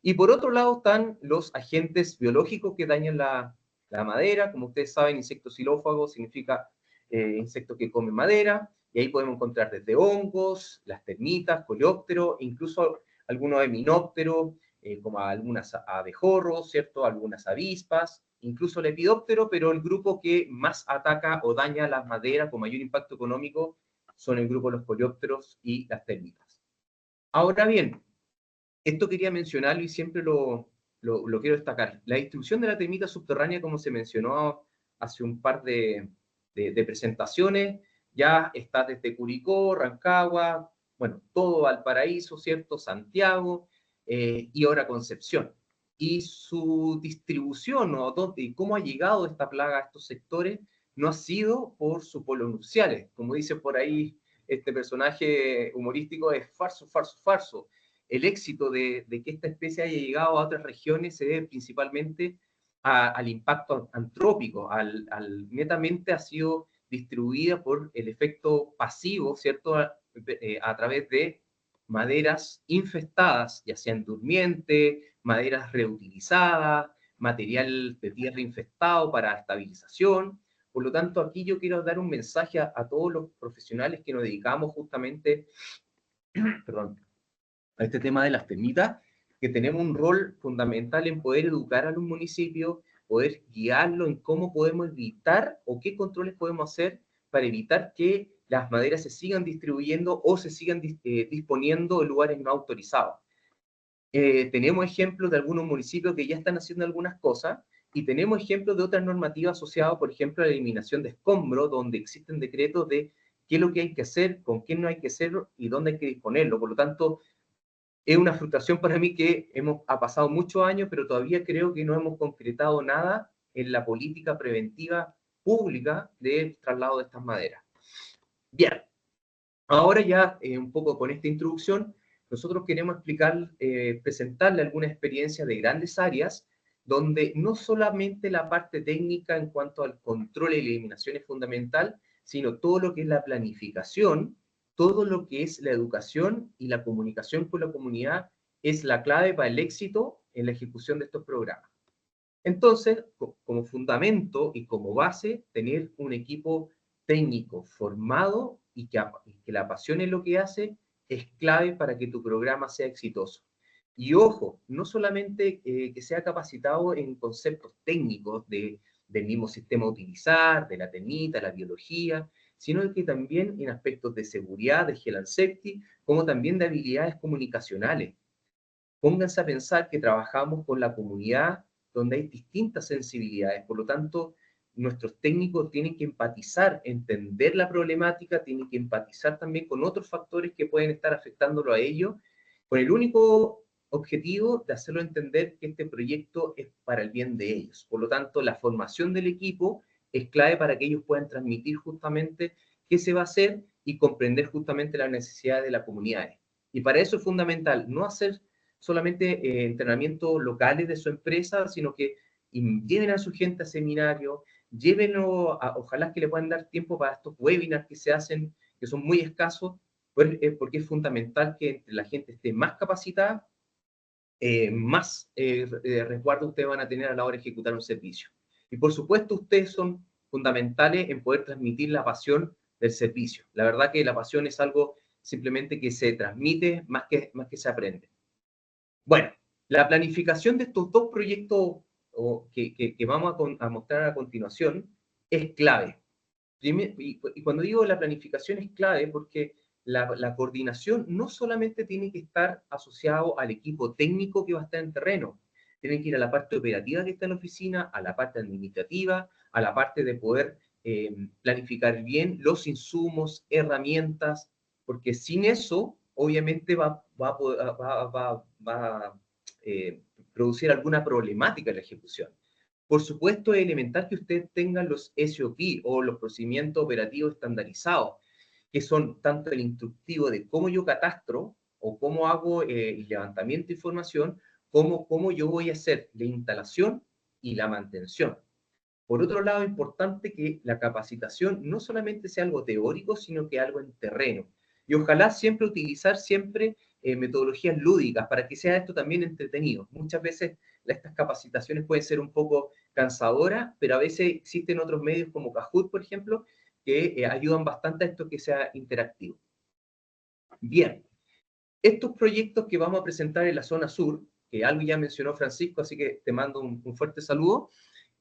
Y por otro lado están los agentes biológicos que dañan la madera. Como ustedes saben, insecto xilófago significa insecto que come madera. Y ahí podemos encontrar desde hongos, las termitas, coleópteros, incluso algunos eminópteros, como algunas abejorros, ¿cierto? Algunas avispas, incluso el lepidóptero, pero el grupo que más ataca o daña las maderas con mayor impacto económico son el grupo de los coleópteros y las termitas. Ahora bien, esto quería mencionarlo y siempre lo quiero destacar. La distribución de la termita subterránea, como se mencionó hace un par de presentaciones, ya está desde Curicó, Rancagua, bueno, todo Valparaíso, ¿cierto? Santiago y ahora Concepción. Y su distribución, ¿no? ¿Y cómo ha llegado esta plaga a estos sectores? No ha sido por sus polos nupciales. Como dice por ahí este personaje humorístico, es farso, farso, farso. El éxito de que esta especie haya llegado a otras regiones se debe principalmente al impacto antrópico, netamente ha sido distribuida por el efecto pasivo, ¿cierto? A través de maderas infestadas, ya sean durmiente, maderas reutilizadas, material de tierra infestado para estabilización. Por lo tanto, aquí yo quiero dar un mensaje a todos los profesionales que nos dedicamos justamente, perdón, a este tema de las termitas, que tenemos un rol fundamental en poder educar a los municipios, poder guiarlo en cómo podemos evitar o qué controles podemos hacer para evitar que las maderas se sigan distribuyendo o se sigan disponiendo en lugares no autorizados. Tenemos ejemplos de algunos municipios que ya están haciendo algunas cosas y tenemos ejemplos de otras normativas asociadas, por ejemplo, a la eliminación de escombros, donde existen decretos de qué es lo que hay que hacer, con qué no hay que hacerlo y dónde hay que disponerlo. Por lo tanto, es una frustración para mí que ha pasado muchos años, pero todavía creo que no hemos concretado nada en la política preventiva pública del traslado de estas maderas. Bien, ahora ya un poco con esta introducción, nosotros queremos presentarle alguna experiencia de grandes áreas, donde no solamente la parte técnica en cuanto al control y eliminación es fundamental, sino todo lo que es la planificación, todo lo que es la educación y la comunicación con la comunidad es la clave para el éxito en la ejecución de estos programas. Entonces, como fundamento y como base, tener un equipo técnico formado y que le apasione lo que hace es clave para que tu programa sea exitoso. Y ojo, no solamente que sea capacitado en conceptos técnicos del mismo sistema a utilizar, de la termita, la biología, sino que también en aspectos de seguridad, de health and safety, como también de habilidades comunicacionales. Pónganse a pensar que trabajamos con la comunidad donde hay distintas sensibilidades, por lo tanto, nuestros técnicos tienen que empatizar, entender la problemática, tienen que empatizar también con otros factores que pueden estar afectándolo a ellos, con el único objetivo de hacerlo entender que este proyecto es para el bien de ellos. Por lo tanto, la formación del equipo es clave para que ellos puedan transmitir justamente qué se va a hacer y comprender justamente las necesidades de las comunidades. Y para eso es fundamental no hacer solamente entrenamientos locales de su empresa, sino que lleven a su gente a seminarios, llévenlo, ojalá que le puedan dar tiempo para estos webinars que se hacen, que son muy escasos, porque es fundamental que la gente esté más capacitada, más resguardo ustedes van a tener a la hora de ejecutar un servicio. Y por supuesto, ustedes son fundamentales en poder transmitir la pasión del servicio. La verdad que la pasión es algo simplemente que se transmite más que se aprende. Bueno, la planificación de estos dos proyectos que vamos a mostrar a continuación es clave. Y cuando digo la planificación es clave porque la coordinación no solamente tiene que estar asociado al equipo técnico que va a estar en terreno, tienen que ir a la parte operativa que está en la oficina, a la parte administrativa, a la parte de poder planificar bien los insumos, herramientas, porque sin eso, obviamente va a producir alguna problemática en la ejecución. Por supuesto, es elemental que ustedes tengan los SOP o los procedimientos operativos estandarizados, que son tanto el instructivo de cómo yo catastro o cómo hago el levantamiento de información, como cómo yo voy a hacer la instalación y la mantención. Por otro lado, es importante que la capacitación no solamente sea algo teórico, sino que algo en terreno. Y ojalá siempre utilizar metodologías lúdicas para que sea esto también entretenido. Muchas veces estas capacitaciones pueden ser un poco cansadoras, pero a veces existen otros medios como Kahoot, por ejemplo, que ayudan bastante a esto que sea interactivo. Bien, estos proyectos que vamos a presentar en la zona sur, que algo ya mencionó Francisco, así que te mando un fuerte saludo,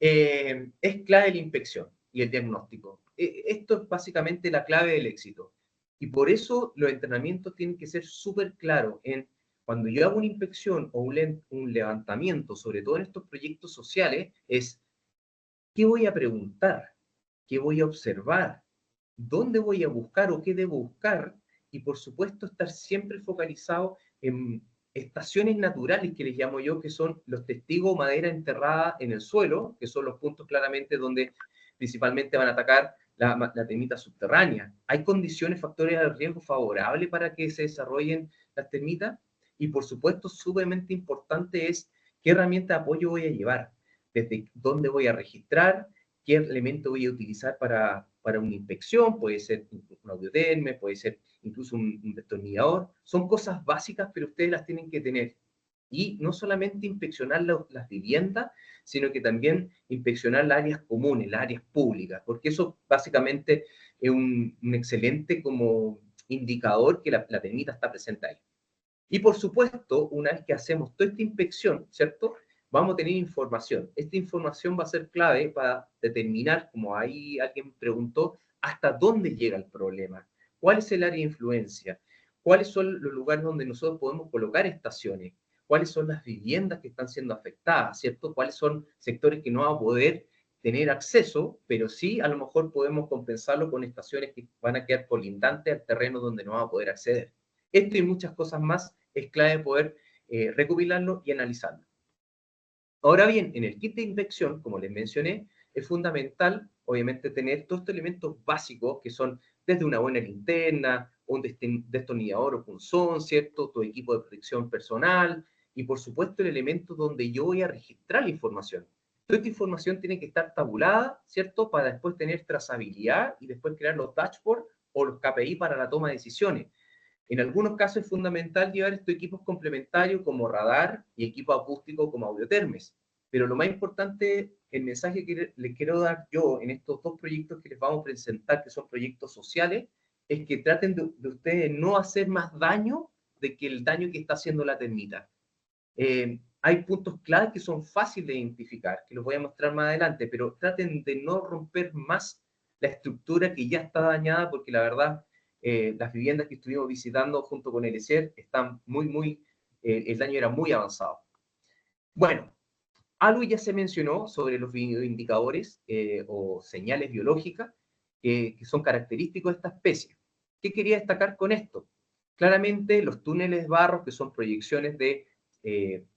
es clave la inspección y el diagnóstico. Esto es básicamente la clave del éxito. Y por eso los entrenamientos tienen que ser súper claros en cuando yo hago una inspección o un levantamiento, sobre todo en estos proyectos sociales, es ¿qué voy a preguntar? ¿Qué voy a observar? ¿Dónde voy a buscar o qué debo buscar? Y por supuesto estar siempre focalizado en estaciones naturales que les llamo yo, que son los testigos madera enterrada en el suelo, que son los puntos claramente donde principalmente van a atacar la termita subterránea. Hay condiciones, factores de riesgo favorables para que se desarrollen las termitas y por supuesto sumamente importante es qué herramienta de apoyo voy a llevar, desde dónde voy a registrar, qué elemento voy a utilizar para una inspección, puede ser un audioderme, puede ser incluso un destornillador. Son cosas básicas, pero ustedes las tienen que tener. Y no solamente inspeccionar las viviendas, sino que también inspeccionar las áreas comunes, las áreas públicas, porque eso básicamente es un excelente como indicador que la termita está presente ahí. Y por supuesto, una vez que hacemos toda esta inspección, ¿cierto? Vamos a tener información. Esta información va a ser clave para determinar, como ahí alguien preguntó, hasta dónde llega el problema, cuál es el área de influencia, cuáles son los lugares donde nosotros podemos colocar estaciones, cuáles son las viviendas que están siendo afectadas, ¿cierto? Cuáles son sectores que no van a poder tener acceso, pero sí a lo mejor podemos compensarlo con estaciones que van a quedar colindantes al terreno donde no van a poder acceder. Esto y muchas cosas más es clave poder recopilarlo y analizarlo. Ahora bien, en el kit de inspección, como les mencioné, es fundamental, obviamente, tener todos estos elementos básicos que son desde una buena linterna, un destornillador o punzón, ¿cierto? Tu equipo de protección personal y, por supuesto, el elemento donde yo voy a registrar la información. Toda esta información tiene que estar tabulada, ¿cierto? Para después tener trazabilidad y después crear los dashboards o los KPI para la toma de decisiones. En algunos casos es fundamental llevar estos equipos complementarios como radar y equipo acústico como audiotermes. Pero lo más importante, el mensaje que les quiero dar yo en estos dos proyectos que les vamos a presentar, que son proyectos sociales, es que traten de ustedes no hacer más daño de que el daño que está haciendo la termita. Hay puntos claves que son fáciles de identificar, que los voy a mostrar más adelante, pero traten de no romper más la estructura que ya está dañada, porque la verdad las viviendas que estuvimos visitando junto con el ESER están el daño era muy avanzado. Bueno, algo ya se mencionó sobre los bioindicadores o señales biológicas que son característicos de esta especie. ¿Qué quería destacar con esto? Claramente los túneles barros, que son proyecciones de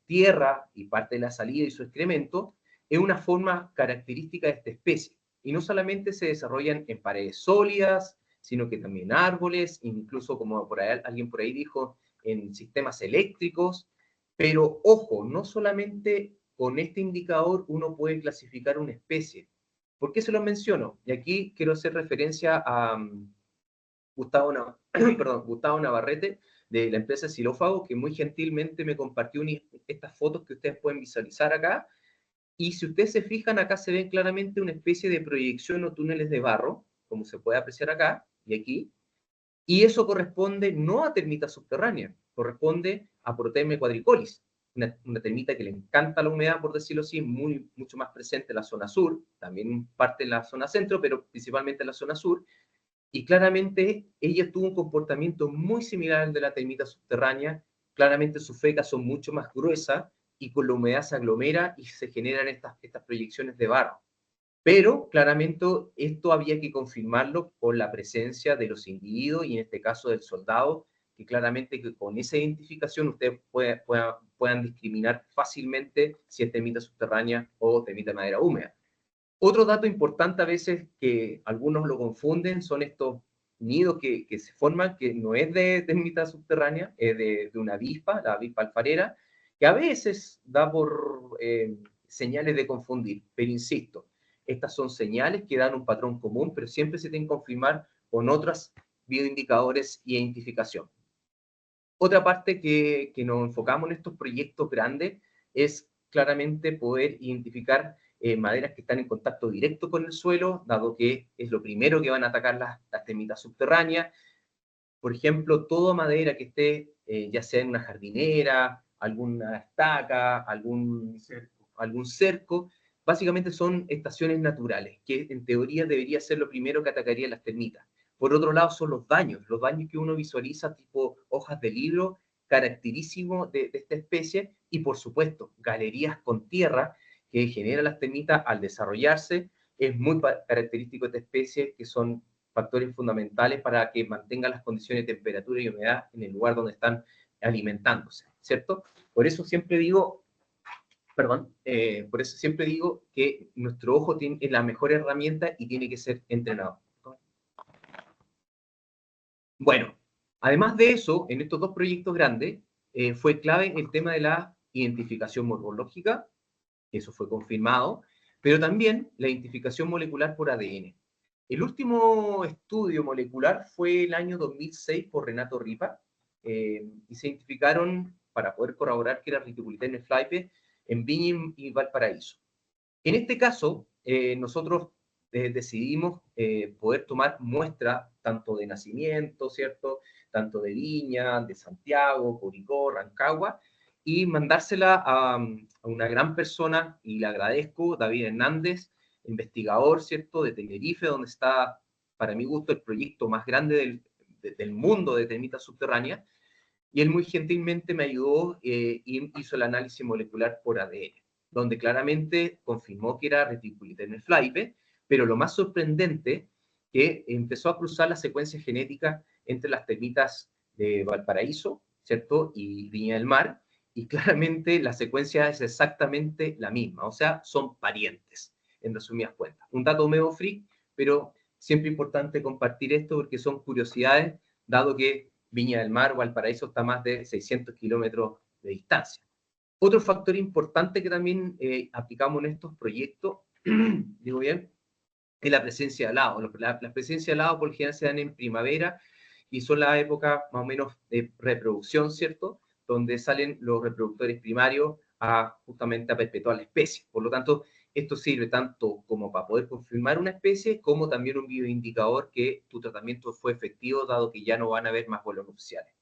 tierra y parte de la salida y su excremento, es una forma característica de esta especie. Y no solamente se desarrollan en paredes sólidas, sino que también árboles, incluso como por ahí, alguien por ahí dijo, en sistemas eléctricos. Pero ojo, no solamente con este indicador uno puede clasificar una especie. ¿Por qué se lo menciono? Y aquí quiero hacer referencia a Gustavo Navarrete, de la empresa Xilófago, que muy gentilmente me compartió estas fotos que ustedes pueden visualizar acá. Y si ustedes se fijan, acá se ven claramente una especie de proyección o túneles de barro, como se puede apreciar acá y aquí. Y eso corresponde no a termita subterránea, corresponde a Proterme quadricolis, una termita que le encanta la humedad, por decirlo así, mucho más presente en la zona sur, también parte en la zona centro, pero principalmente en la zona sur. Y claramente ella tuvo un comportamiento muy similar al de la termita subterránea. Claramente sus fecas son mucho más gruesas y con la humedad se aglomera y se generan estas proyecciones de barro. Pero claramente esto había que confirmarlo con la presencia de los individuos y en este caso del soldado, que claramente que con esa identificación ustedes puedan discriminar fácilmente si es termita subterránea o termita de madera húmeda. Otro dato importante a veces que algunos lo confunden son estos nidos que se forman, que no es de termita subterránea, es de una avispa, la avispa alfarera, que a veces da por señales de confundir, pero insisto, estas son señales que dan un patrón común, pero siempre se tienen que confirmar con otros bioindicadores y identificación. Otra parte que nos enfocamos en estos proyectos grandes es claramente poder identificar maderas que están en contacto directo con el suelo, dado que es lo primero que van a atacar las termitas subterráneas. Por ejemplo, toda madera que esté, ya sea en una jardinera, alguna estaca, algún cerco, básicamente son estaciones naturales, que en teoría debería ser lo primero que atacaría las termitas. Por otro lado, son los daños que uno visualiza, tipo hojas de libro, caracterísimo de esta especie, y por supuesto, galerías con tierra que generan las termitas al desarrollarse. Es muy característico de esta especie, que son factores fundamentales para que mantengan las condiciones de temperatura y humedad en el lugar donde están alimentándose, ¿cierto? Por eso siempre digo, que nuestro ojo es la mejor herramienta y tiene que ser entrenado. Bueno, además de eso, en estos dos proyectos grandes, fue clave el tema de la identificación morfológica, eso fue confirmado, pero también la identificación molecular por ADN. El último estudio molecular fue el año 2006 por Renato Ripa, y se identificaron, para poder corroborar que era Reticuliterne flype, en Viña y Valparaíso. En este caso, nosotros decidimos poder tomar muestra tanto de nacimiento, ¿cierto? Tanto de Viña, de Santiago, Curicó, Rancagua, y mandársela a una gran persona, y le agradezco, David Hernández, investigador, ¿cierto?, de Tenerife, donde está, para mi gusto, el proyecto más grande del mundo de termitas subterráneas, y él muy gentilmente me ayudó y hizo el análisis molecular por ADN, donde claramente confirmó que era Reticuliterne flype, pero lo más sorprendente, que empezó a cruzar la secuencia genética entre las termitas de Valparaíso, ¿cierto?, y Viña del Mar, y claramente la secuencia es exactamente la misma, o sea, son parientes, en resumidas cuentas. Un dato medio freak, pero siempre importante compartir esto porque son curiosidades, dado que Viña del Mar o Valparaíso está a más de 600 kilómetros de distancia. Otro factor importante que también aplicamos en estos proyectos, digo bien, es la presencia de helado. La presencia de helado por lo general se dan en primavera y son la época más o menos de reproducción, ¿cierto?, donde salen los reproductores primarios justamente a perpetuar la especie. Por lo tanto, esto sirve tanto como para poder confirmar una especie, como también un bioindicador que tu tratamiento fue efectivo, dado que ya no van a haber más vuelos nupciales.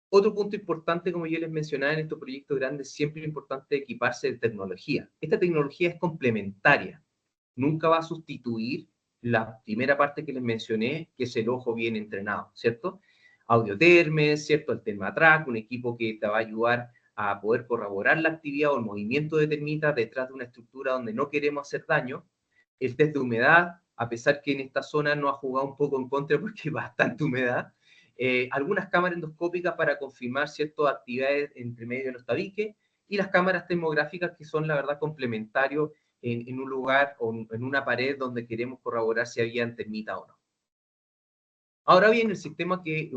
Otro punto importante, como yo les mencionaba, en estos proyectos grandes, siempre es importante equiparse de tecnología. Esta tecnología es complementaria, nunca va a sustituir la primera parte que les mencioné, que es el ojo bien entrenado, ¿cierto? Audiotermes, ¿cierto? El Termatrack, un equipo que te va a ayudar a poder corroborar la actividad o el movimiento de termitas detrás de una estructura donde no queremos hacer daño. El test de humedad, a pesar que en esta zona no ha jugado un poco en contra porque hay bastante humedad, algunas cámaras endoscópicas para confirmar ciertas actividades entre medio de los tabiques, y las cámaras termográficas, que son, la verdad, complementarios en un lugar o en una pared donde queremos corroborar si había termita o no. Ahora bien, el sistema que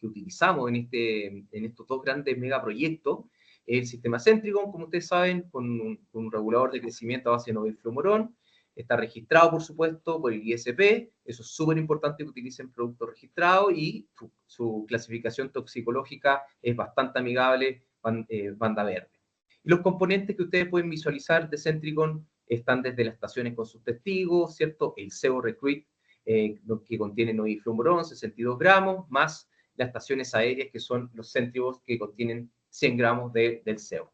utilizamos en estos dos grandes megaproyectos es el sistema Centricon, como ustedes saben, con un regulador de crecimiento a base de novilflumorón. Está registrado, por supuesto, por el ISP. Eso es súper importante que utilicen productos registrados, y su clasificación toxicológica es bastante amigable, banda verde. Y los componentes que ustedes pueden visualizar de Centricon están desde las estaciones con sus testigos, ¿cierto? El CO Recruit, que contiene novilflumorón, 62 gramos, más las estaciones aéreas, que son los céntrigos, que contienen 100 gramos del CO.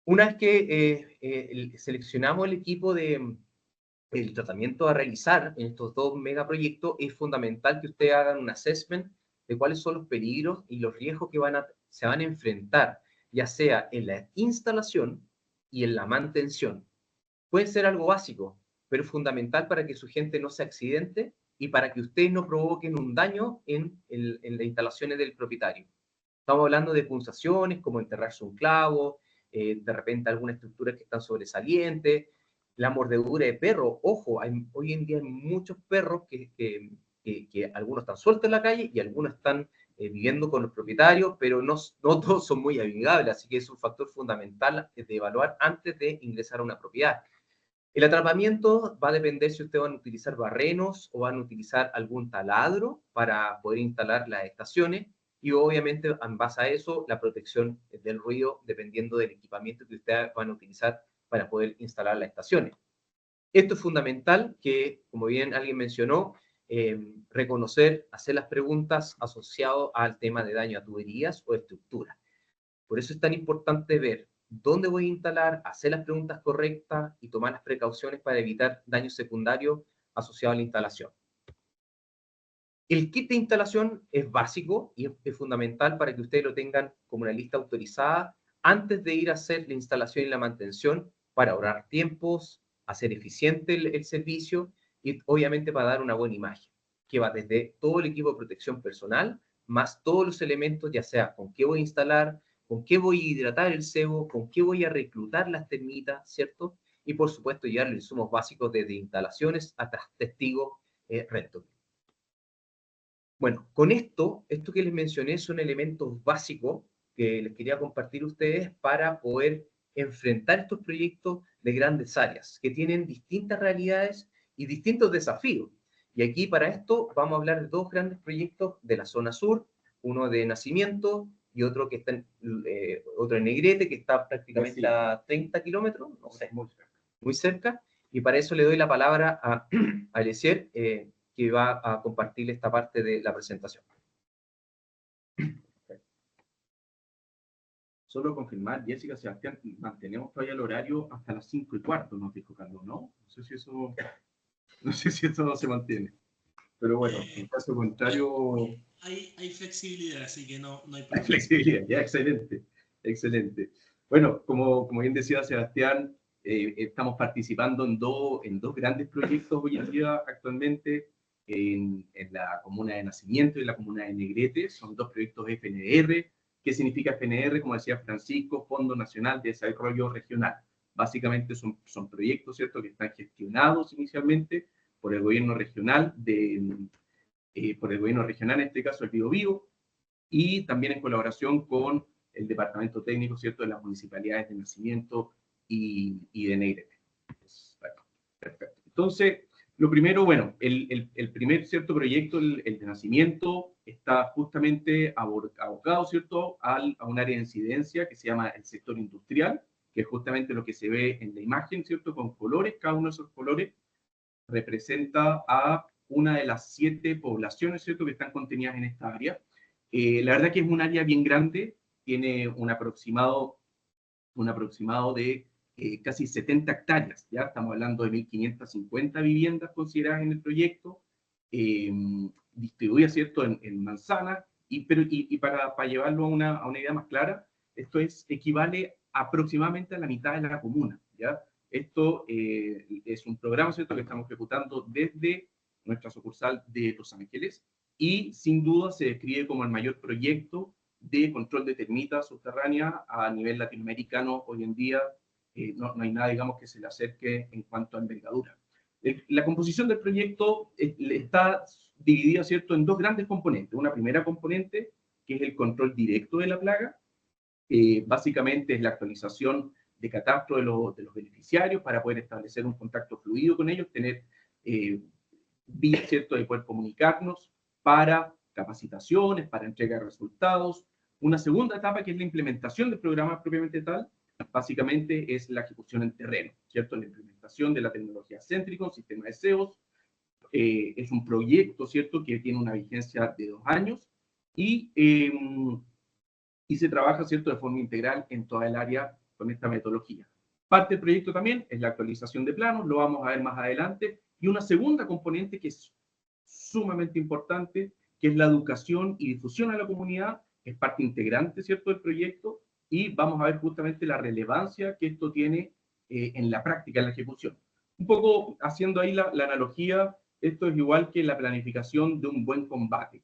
Una vez que seleccionamos el equipo el tratamiento a realizar en estos dos megaproyectos, es fundamental que ustedes hagan un assessment de cuáles son los peligros y los riesgos que se van a enfrentar, ya sea en la instalación y en la mantención. Puede ser algo básico, pero es fundamental para que su gente no se accidente y para que ustedes no provoquen un daño en las instalaciones del propietario. Estamos hablando de punzaciones, como enterrarse un clavo, de repente algunas estructuras que están sobresalientes, la mordedura de perro. Ojo, hoy en día hay muchos perros que algunos están sueltos en la calle y algunos están viviendo con los propietarios, pero no todos son muy amigables, así que es un factor fundamental de evaluar antes de ingresar a una propiedad. El atrapamiento va a depender si ustedes van a utilizar barrenos o van a utilizar algún taladro para poder instalar las estaciones, y obviamente en base a eso la protección del ruido, dependiendo del equipamiento que ustedes van a utilizar para poder instalar las estaciones. Esto es fundamental, que, como bien alguien mencionó, reconocer, hacer las preguntas asociadas al tema de daño a tuberías o estructuras. Por eso es tan importante ver dónde voy a instalar, hacer las preguntas correctas y tomar las precauciones para evitar daños secundarios asociados a la instalación. El kit de instalación es básico y es fundamental para que ustedes lo tengan como una lista autorizada antes de ir a hacer la instalación y la mantención, para ahorrar tiempos, hacer eficiente el servicio y obviamente para dar una buena imagen, que va desde todo el equipo de protección personal, más todos los elementos, ya sea con qué voy a instalar, con qué voy a hidratar el cebo, con qué voy a reclutar las termitas, ¿cierto? Y por supuesto llevar los insumos básicos desde instalaciones hasta testigos rectos. Bueno, con esto que les mencioné son elementos básicos que les quería compartir a ustedes para poder enfrentar estos proyectos de grandes áreas, que tienen distintas realidades y distintos desafíos. Y aquí para esto vamos a hablar de dos grandes proyectos de la zona sur, uno de Nacimiento y otro que está otro en Negrete, que está prácticamente a 30 kilómetros, no sé, muy cerca. Y para eso le doy la palabra a Eliezer, que va a compartir esta parte de la presentación. Solo confirmar, Jessica, Sebastián, mantenemos todavía el horario hasta las 5:15, nos dijo Carlos, ¿no? No sé si eso no se mantiene. Pero bueno, en caso contrario... Hay flexibilidad, así que no hay problema. Hay flexibilidad, ya, excelente, excelente. Bueno, como bien decía Sebastián, estamos participando en dos grandes proyectos hoy en día actualmente, en la comuna de Nacimiento y la comuna de Negrete. Son dos proyectos FNR. ¿Qué significa FNR? Como decía Francisco, Fondo Nacional de Desarrollo Regional. Básicamente son proyectos, ¿cierto?, que están gestionados inicialmente por el gobierno regional, por el gobierno regional, en este caso el Biobío, y también en colaboración con el departamento técnico, ¿cierto?, de las municipalidades de Nacimiento y de Negrete. Bueno, perfecto. Entonces, lo primero, bueno, el primer, ¿cierto?, proyecto, el de Nacimiento, está justamente abocado, ¿cierto?, a un área de incidencia que se llama el sector industrial, que es justamente lo que se ve en la imagen, ¿cierto?, con colores. Cada uno de esos colores representa a una de las 7 poblaciones, ¿cierto?, que están contenidas en esta área. La verdad que es un área bien grande, tiene un aproximado de casi 70 hectáreas, ¿ya? Estamos hablando de 1.550 viviendas consideradas en el proyecto, distribuidas, ¿cierto?, en manzanas, y para llevarlo a una idea más clara, esto equivale aproximadamente a la mitad de la comuna, ¿ya? Esto es un programa, ¿cierto?, que estamos ejecutando desde nuestra sucursal de Los Ángeles, y sin duda se describe como el mayor proyecto de control de termitas subterráneas a nivel latinoamericano hoy en día. No hay nada, digamos, que se le acerque en cuanto a envergadura. La composición del proyecto está dividida, ¿cierto?, en dos grandes componentes. Una primera componente, que es el control directo de la plaga. Básicamente es la actualización de catastro de los beneficiarios para poder establecer un contacto fluido con ellos, tener vías, ¿cierto?, de poder comunicarnos para capacitaciones, para entrega de resultados. Una segunda etapa, que es la implementación del programa propiamente tal, básicamente es la ejecución en terreno, ¿cierto? La implementación de la tecnología Centricon, sistema de SEOs. Es un proyecto, ¿cierto?, que tiene una vigencia de 2 años y se trabaja, ¿cierto?, de forma integral en toda el área con esta metodología. Parte del proyecto también es la actualización de planos, lo vamos a ver más adelante, y una segunda componente que es sumamente importante, que es la educación y difusión a la comunidad, que es parte integrante, ¿cierto?, del proyecto, y vamos a ver justamente la relevancia que esto tiene en la práctica, en la ejecución. Un poco haciendo ahí la analogía, esto es igual que la planificación de un buen combate.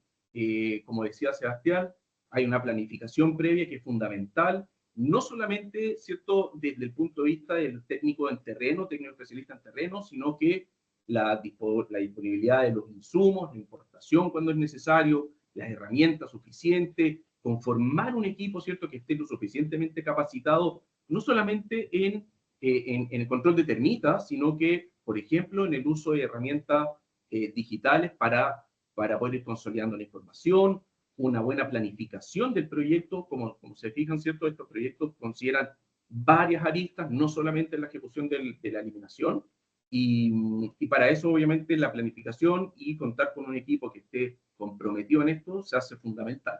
Como decía Sebastián, hay una planificación previa que es fundamental, no solamente, ¿cierto?, desde el punto de vista del técnico en terreno, técnico especialista en terreno, sino que la disponibilidad de los insumos, la importación cuando es necesario, las herramientas suficientes, conformar un equipo, ¿cierto?, que esté lo suficientemente capacitado, no solamente en el control de termitas, sino que, por ejemplo, en el uso de herramientas digitales para poder ir consolidando la información, una buena planificación del proyecto. Como se fijan, ¿cierto?, estos proyectos consideran varias aristas, no solamente la ejecución de la eliminación, y para eso, obviamente, la planificación y contar con un equipo que esté comprometido en esto se hace fundamental.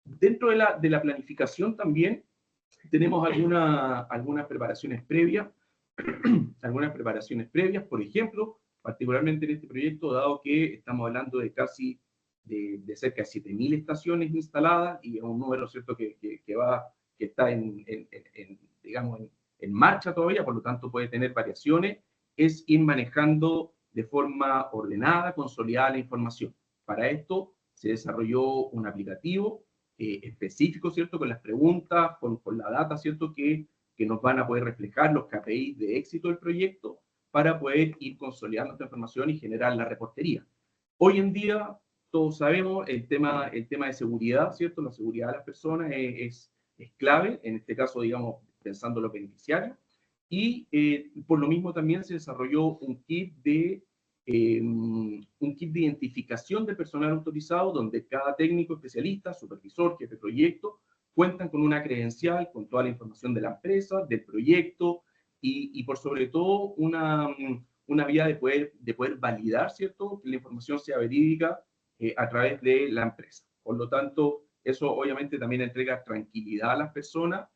Dentro de la planificación también tenemos algunas preparaciones previas, por ejemplo, particularmente en este proyecto, dado que estamos hablando de de cerca de 7.000 estaciones instaladas, y es un número, ¿cierto?, que está digamos, en marcha todavía, por lo tanto puede tener variaciones, es ir manejando de forma ordenada, consolidada la información. Para esto se desarrolló un aplicativo específico, ¿cierto?, con las preguntas, con la data, ¿cierto?, que nos van a poder reflejar los KPIs de éxito del proyecto para poder ir consolidando esta información y generar la reportería. Hoy en día, todos sabemos, el tema de seguridad, ¿cierto?, la seguridad de las personas es clave, en este caso, digamos, pensando en los beneficiarios, y por lo mismo también se desarrolló un kit de identificación del personal autorizado, donde cada técnico especialista, supervisor, jefe de proyecto, cuentan con una credencial, con toda la información de la empresa, del proyecto, y por sobre todo una vía de poder validar, ¿cierto?, que la información sea verídica a través de la empresa. Por lo tanto, eso obviamente también entrega tranquilidad a las personas,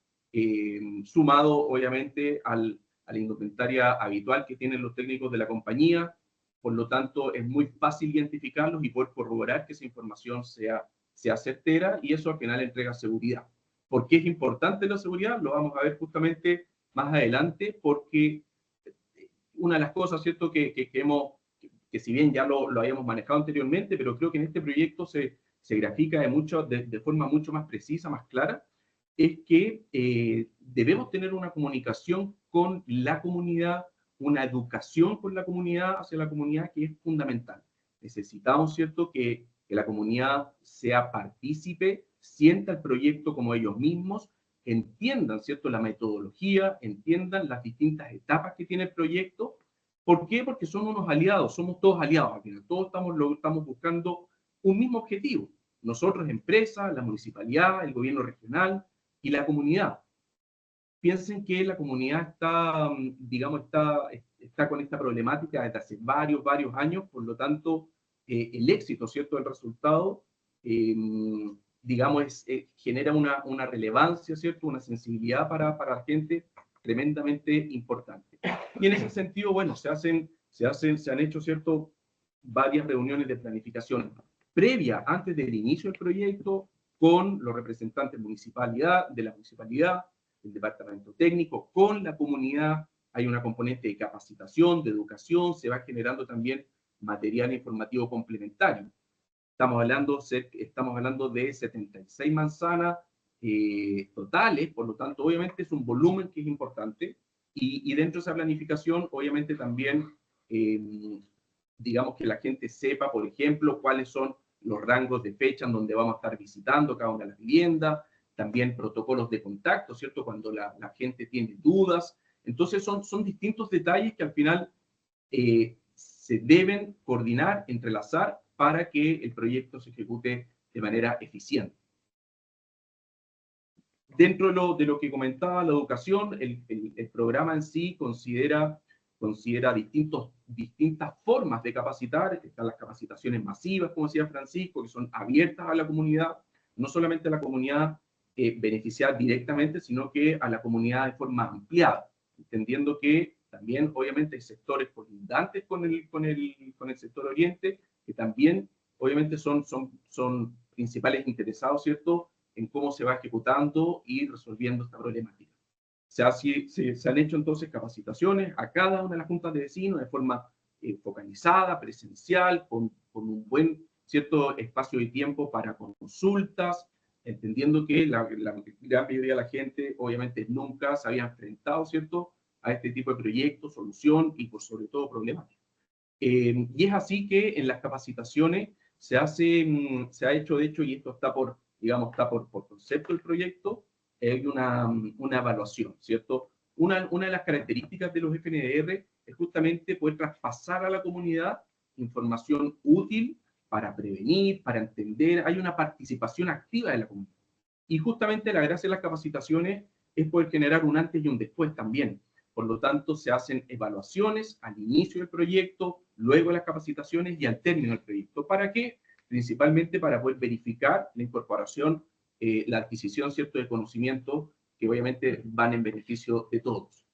sumado obviamente a la indumentaria habitual que tienen los técnicos de la compañía. Por lo tanto, es muy fácil identificarlos y poder corroborar que esa información sea certera, y eso al final entrega seguridad. ¿Por qué es importante la seguridad? Lo vamos a ver justamente más adelante, porque una de las cosas, ¿cierto?, que si bien ya lo habíamos manejado anteriormente, pero creo que en este proyecto se grafica de forma mucho más precisa, más clara, es que debemos tener una comunicación con la comunidad, una educación con la comunidad, hacia la comunidad, que es fundamental. Necesitamos, ¿cierto?, que la comunidad sea partícipe, sienta el proyecto como ellos mismos, entiendan, ¿cierto?, la metodología, entiendan las distintas etapas que tiene el proyecto. ¿Por qué? Porque son unos aliados, somos todos aliados al final, todos estamos buscando un mismo objetivo. Nosotros, empresas, la municipalidad, el gobierno regional y la comunidad. Piensen que la comunidad está con esta problemática desde hace varios años, por lo tanto, el éxito, ¿cierto?, del resultado, digamos, genera una relevancia, ¿cierto?, una sensibilidad para la gente tremendamente importante. Y en ese sentido, bueno, se han hecho, ¿cierto?, varias reuniones de planificación previa, antes del inicio del proyecto, con los representantes de la municipalidad, el departamento técnico, con la comunidad. Hay una componente de capacitación, de educación, se va generando también material informativo complementario. Estamos hablando de 76 manzanas totales, por lo tanto, obviamente es un volumen que es importante, y dentro de esa planificación, obviamente también, digamos que la gente sepa, por ejemplo, cuáles son los rangos de fecha en donde vamos a estar visitando cada una de las viviendas, también protocolos de contacto, ¿cierto? Cuando la gente tiene dudas. Entonces son distintos detalles que al final se deben coordinar, entrelazar para que el proyecto se ejecute de manera eficiente. Dentro de lo que comentaba la educación, el programa en sí considera distintas formas de capacitar. Están las capacitaciones masivas, como decía Francisco, que son abiertas a la comunidad, no solamente a la comunidad beneficiada directamente, sino que a la comunidad de forma ampliada, entendiendo que también obviamente hay sectores colindantes con el sector oriente, que también obviamente son principales interesados, ¿cierto?, en cómo se va ejecutando y resolviendo esta problemática. Se han hecho entonces capacitaciones a cada una de las juntas de vecinos de forma focalizada, presencial, con un buen cierto espacio de tiempo para consultas, entendiendo que la gran mayoría de la gente obviamente nunca se había enfrentado, ¿cierto?, a este tipo de proyectos, solución y por sobre todo problemática. Y es así que en las capacitaciones se ha hecho, de hecho, y esto está por concepto del proyecto, hay una evaluación, ¿cierto? Una de las características de los FNDR es justamente poder traspasar a la comunidad información útil para prevenir, para entender. Hay una participación activa de la comunidad. Y justamente la gracia de las capacitaciones es poder generar un antes y un después también. Por lo tanto, se hacen evaluaciones al inicio del proyecto, luego las capacitaciones y al término del proyecto. ¿Para qué? Principalmente para poder verificar la incorporación, la adquisición, ¿cierto?, de conocimientos que obviamente van en beneficio de todos.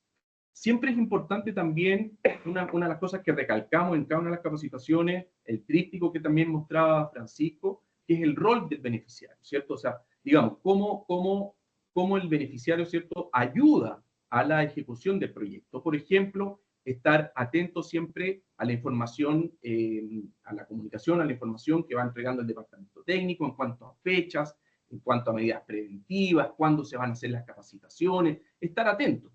Siempre es importante también, una de las cosas que recalcamos en cada una de las capacitaciones, el tríptico que también mostraba Francisco, que es el rol del beneficiario, ¿cierto? O sea, digamos, cómo el beneficiario, ¿cierto?, ayuda a la ejecución del proyecto. Por ejemplo, estar atento siempre a la información, a la comunicación, a la información que va entregando el departamento técnico en cuanto a fechas, en cuanto a medidas preventivas, cuándo se van a hacer las capacitaciones, estar atento.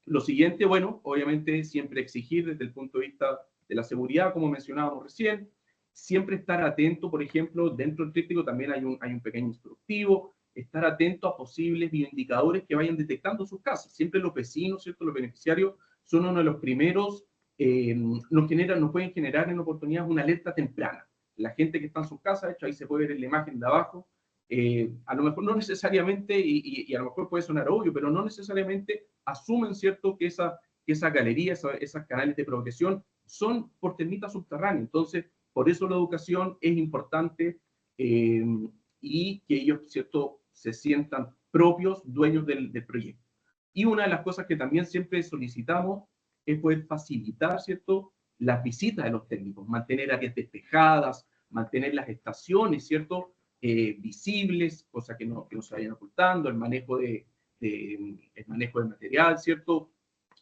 Lo siguiente, bueno, obviamente siempre exigir desde el punto de vista de la seguridad, como mencionábamos recién, siempre estar atento, por ejemplo, dentro del tríptico también hay un pequeño instructivo, estar atento a posibles bioindicadores que vayan detectando sus casas. Siempre los vecinos, ¿cierto?, los beneficiarios son uno de los primeros, nos pueden generar en oportunidades una alerta temprana. La gente que está en sus casas, de hecho ahí se puede ver en la imagen de abajo, a lo mejor no necesariamente, y a lo mejor puede sonar obvio, pero no necesariamente asumen, ¿cierto?, que esa galería, esas canales de progresión son por termitas subterráneas. Entonces, por eso la educación es importante, y que ellos, ¿cierto?, se sientan propios dueños del proyecto. Y una de las cosas que también siempre solicitamos es poder facilitar, ¿cierto?, las visitas de los técnicos, mantener áreas despejadas, mantener las estaciones, ¿cierto?, visibles, cosa que no se vayan ocultando, el manejo de material, ¿cierto?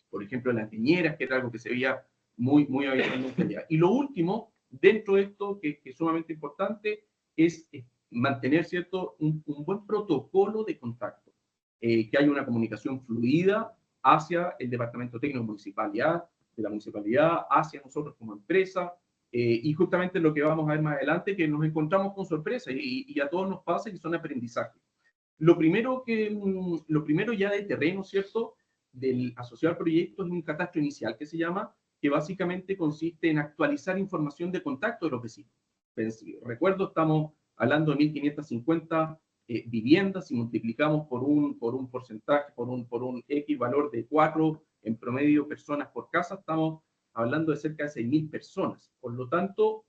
Por ejemplo, las niñeras, que era algo que se veía muy habitualmente allá. Y lo último, dentro de esto, que es sumamente importante, es mantener, ¿cierto?, un buen protocolo de contacto, que haya una comunicación fluida hacia el departamento técnico de la municipalidad, hacia nosotros como empresa, y justamente lo que vamos a ver más adelante, que nos encontramos con sorpresas, y a todos nos pasa que son aprendizajes. Lo primero ya de terreno, ¿cierto?, del asociado al proyecto es un catastro inicial que se llama, que básicamente consiste en actualizar información de contacto de los vecinos. Recuerdo, estamos hablando de 1.550 viviendas, y multiplicamos por un porcentaje, por un X valor de 4 en promedio personas por casa, estamos hablando de cerca de 6.000 personas. Por lo tanto,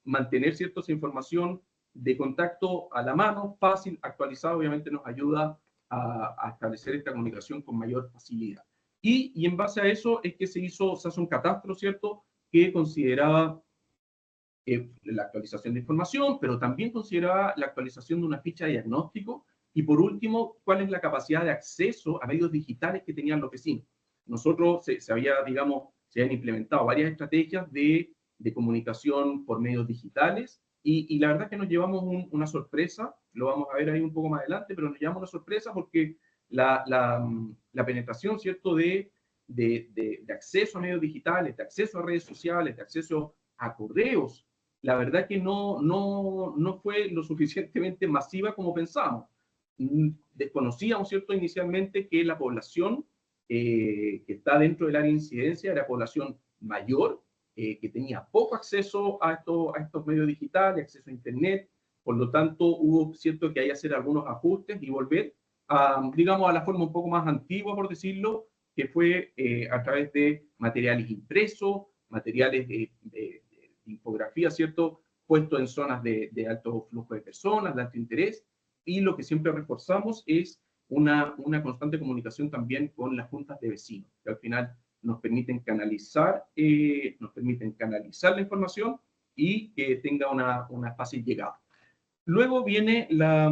mantener, ¿cierto?, esa información de contacto a la mano, fácil, actualizada, obviamente nos ayuda a establecer esta comunicación con mayor facilidad. Y en base a eso es que se hace un catastro, ¿cierto?, que consideraba la actualización de información, pero también consideraba la actualización de una ficha de diagnóstico, y por último, cuál es la capacidad de acceso a medios digitales que tenían los vecinos. Nosotros se habían implementado varias estrategias de de comunicación por medios digitales, y la verdad es que nos llevamos una sorpresa, lo vamos a ver ahí un poco más adelante, pero nos llevamos una sorpresa porque la penetración, ¿cierto?, de acceso a medios digitales, de acceso a redes sociales, de acceso a correos, la verdad que no fue lo suficientemente masiva como pensábamos. Desconocíamos, ¿cierto?, inicialmente que la población que está dentro del área de incidencia era población mayor, que tenía poco acceso a estos medios digitales, acceso a Internet. Por lo tanto, hubo, ¿cierto?, que hay que hacer algunos ajustes y volver a, digamos, a la forma un poco más antigua, por decirlo, que fue a través de materiales impresos, materiales de infografía, ¿cierto?, puestos en zonas de alto flujo de personas, de alto interés, y lo que siempre reforzamos es una constante comunicación también con las juntas de vecinos, que al final nos permiten canalizar la información y que tenga una fácil llegada. Luego viene la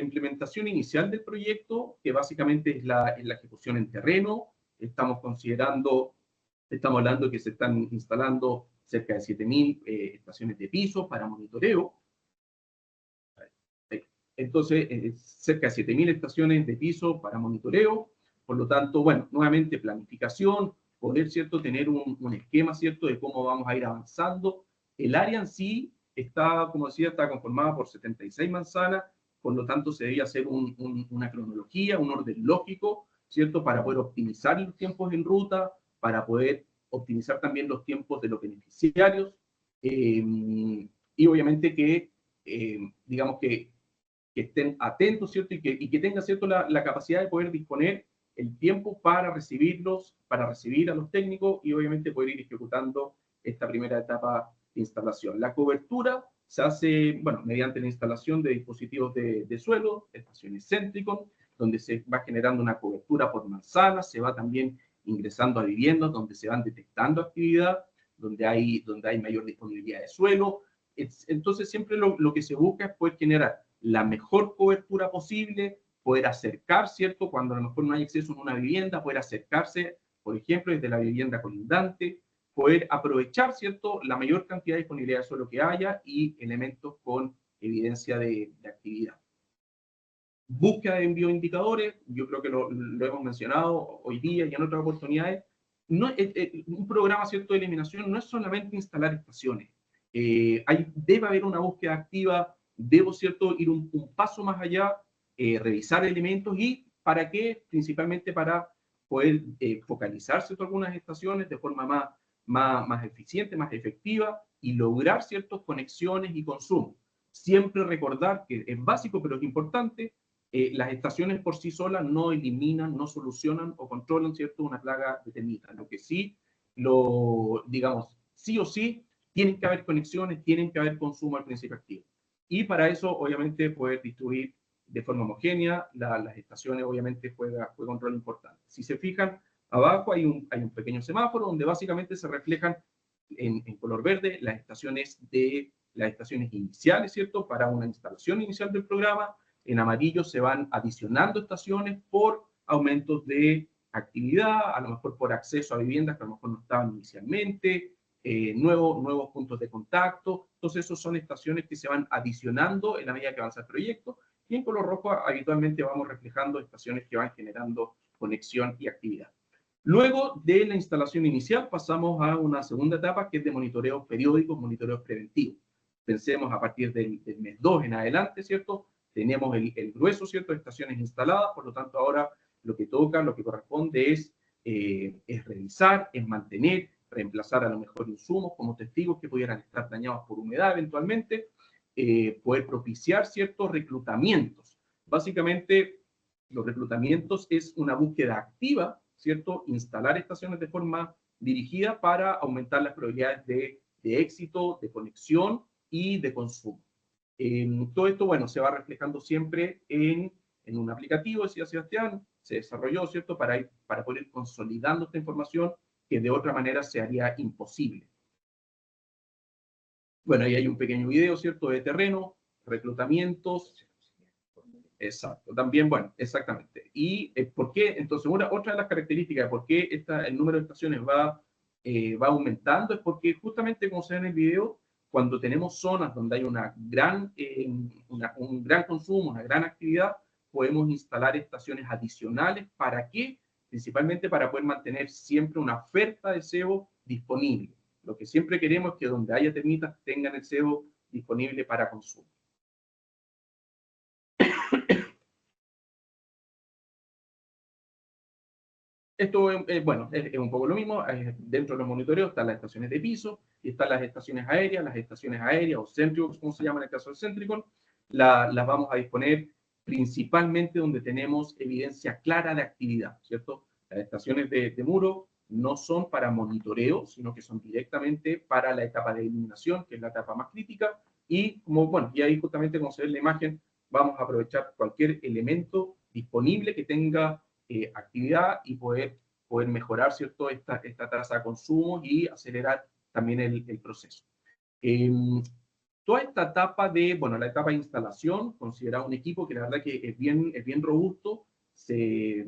implementación inicial del proyecto, que básicamente es la ejecución en terreno. Estamos hablando que se están instalando cerca de 7.000 estaciones de piso para monitoreo. Entonces, cerca de 7.000 estaciones de piso para monitoreo. Por lo tanto, bueno, nuevamente planificación, poder, ¿cierto?, tener un esquema, ¿cierto?, de cómo vamos a ir avanzando. El área en sí está, como decía, está conformada por 76 manzanas, por lo tanto se debe hacer una cronología, un orden lógico, ¿cierto?, para poder optimizar los tiempos en ruta, para poder optimizar también los tiempos de los beneficiarios, y obviamente que, digamos que estén atentos, ¿cierto?, y que tengan, ¿cierto?, la capacidad de poder disponer el tiempo para recibirlos, para recibir a los técnicos y obviamente poder ir ejecutando esta primera etapa de instalación. La cobertura se hace, bueno, mediante la instalación de dispositivos de suelo, estaciones Centricon, donde se va generando una cobertura por manzanas, se va también ingresando a viviendas donde se van detectando actividad, donde hay mayor disponibilidad de suelo. Entonces siempre lo que se busca es poder generar la mejor cobertura posible, poder acercar, ¿cierto?, cuando a lo mejor no hay acceso a una vivienda, poder acercarse, por ejemplo, desde la vivienda colindante, poder aprovechar, ¿cierto?, la mayor cantidad de disponibilidad de suelo que haya y elementos con evidencia de actividad. Búsqueda de bioindicadores, yo creo que lo hemos mencionado hoy día y en otras oportunidades. No, un programa, ¿cierto?, de eliminación no es solamente instalar estaciones. Debe haber una búsqueda activa, debo, ¿cierto?, ir un paso más allá, revisar elementos y ¿para qué? Principalmente para poder focalizar, ¿cierto?, algunas estaciones de forma más eficiente, más efectiva y lograr ciertas conexiones y consumo. Siempre recordar que es básico, pero es importante, las estaciones por sí solas no eliminan, no solucionan o controlan, ¿cierto?, una plaga de termitas. Lo que sí, digamos, sí o sí, tienen que haber conexiones, tienen que haber consumo al principio activo. Y para eso, obviamente, poder distribuir de forma homogénea las estaciones, obviamente, juega un rol importante. Si se fijan, abajo hay un pequeño semáforo donde básicamente se reflejan en color verde las estaciones iniciales, ¿cierto?, para una instalación inicial del programa. En amarillo se van adicionando estaciones por aumentos de actividad, a lo mejor por acceso a viviendas que a lo mejor no estaban inicialmente, nuevos puntos de contacto. Entonces, esos son estaciones que se van adicionando en la medida que avanza el proyecto. Y en color rojo habitualmente vamos reflejando estaciones que van generando conexión y actividad. Luego de la instalación inicial pasamos a una segunda etapa que es de monitoreos periódicos, monitoreos preventivos. Pensemos a partir del mes 2 en adelante, ¿cierto? Tenemos el grueso, ¿cierto?, de estaciones instaladas, por lo tanto ahora lo que toca, lo que corresponde es revisar, es mantener, reemplazar a lo mejor insumos como testigos que pudieran estar dañados por humedad eventualmente, poder propiciar ciertos reclutamientos. Básicamente, los reclutamientos es una búsqueda activa, ¿cierto? Instalar estaciones de forma dirigida para aumentar las probabilidades de éxito, de conexión y de consumo. Todo esto, bueno, se va reflejando siempre en un aplicativo, decía Sebastián, se desarrolló, ¿cierto?, para poder ir consolidando esta información que de otra manera se haría imposible. Bueno, ahí hay un pequeño video, ¿cierto?, de terreno, reclutamientos. Exacto, también, bueno, exactamente. ¿Y por qué? Entonces, otra de las características de por qué el número de estaciones va va aumentando, es porque justamente como se ve en el video, cuando tenemos zonas donde hay un gran consumo, una gran actividad, podemos instalar estaciones adicionales. ¿Para qué? Principalmente para poder mantener siempre una oferta de cebo disponible. Lo que siempre queremos es que donde haya termitas tengan el cebo disponible para consumo. Esto, bueno, es un poco lo mismo. Dentro de los monitoreos están las estaciones de piso y están las estaciones aéreas o céntricos, como se llama en el caso del Centricon. Las vamos a disponer principalmente donde tenemos evidencia clara de actividad, ¿cierto? Las estaciones de muro no son para monitoreo, sino que son directamente para la etapa de eliminación, que es la etapa más crítica. Y, bueno, y ahí justamente, como se ve en la imagen, vamos a aprovechar cualquier elemento disponible que tenga actividad y poder mejorar, ¿cierto?, esta tasa de consumo y acelerar también el proceso. Toda esta etapa la etapa de instalación, consideraba un equipo que la verdad que es bien robusto. Se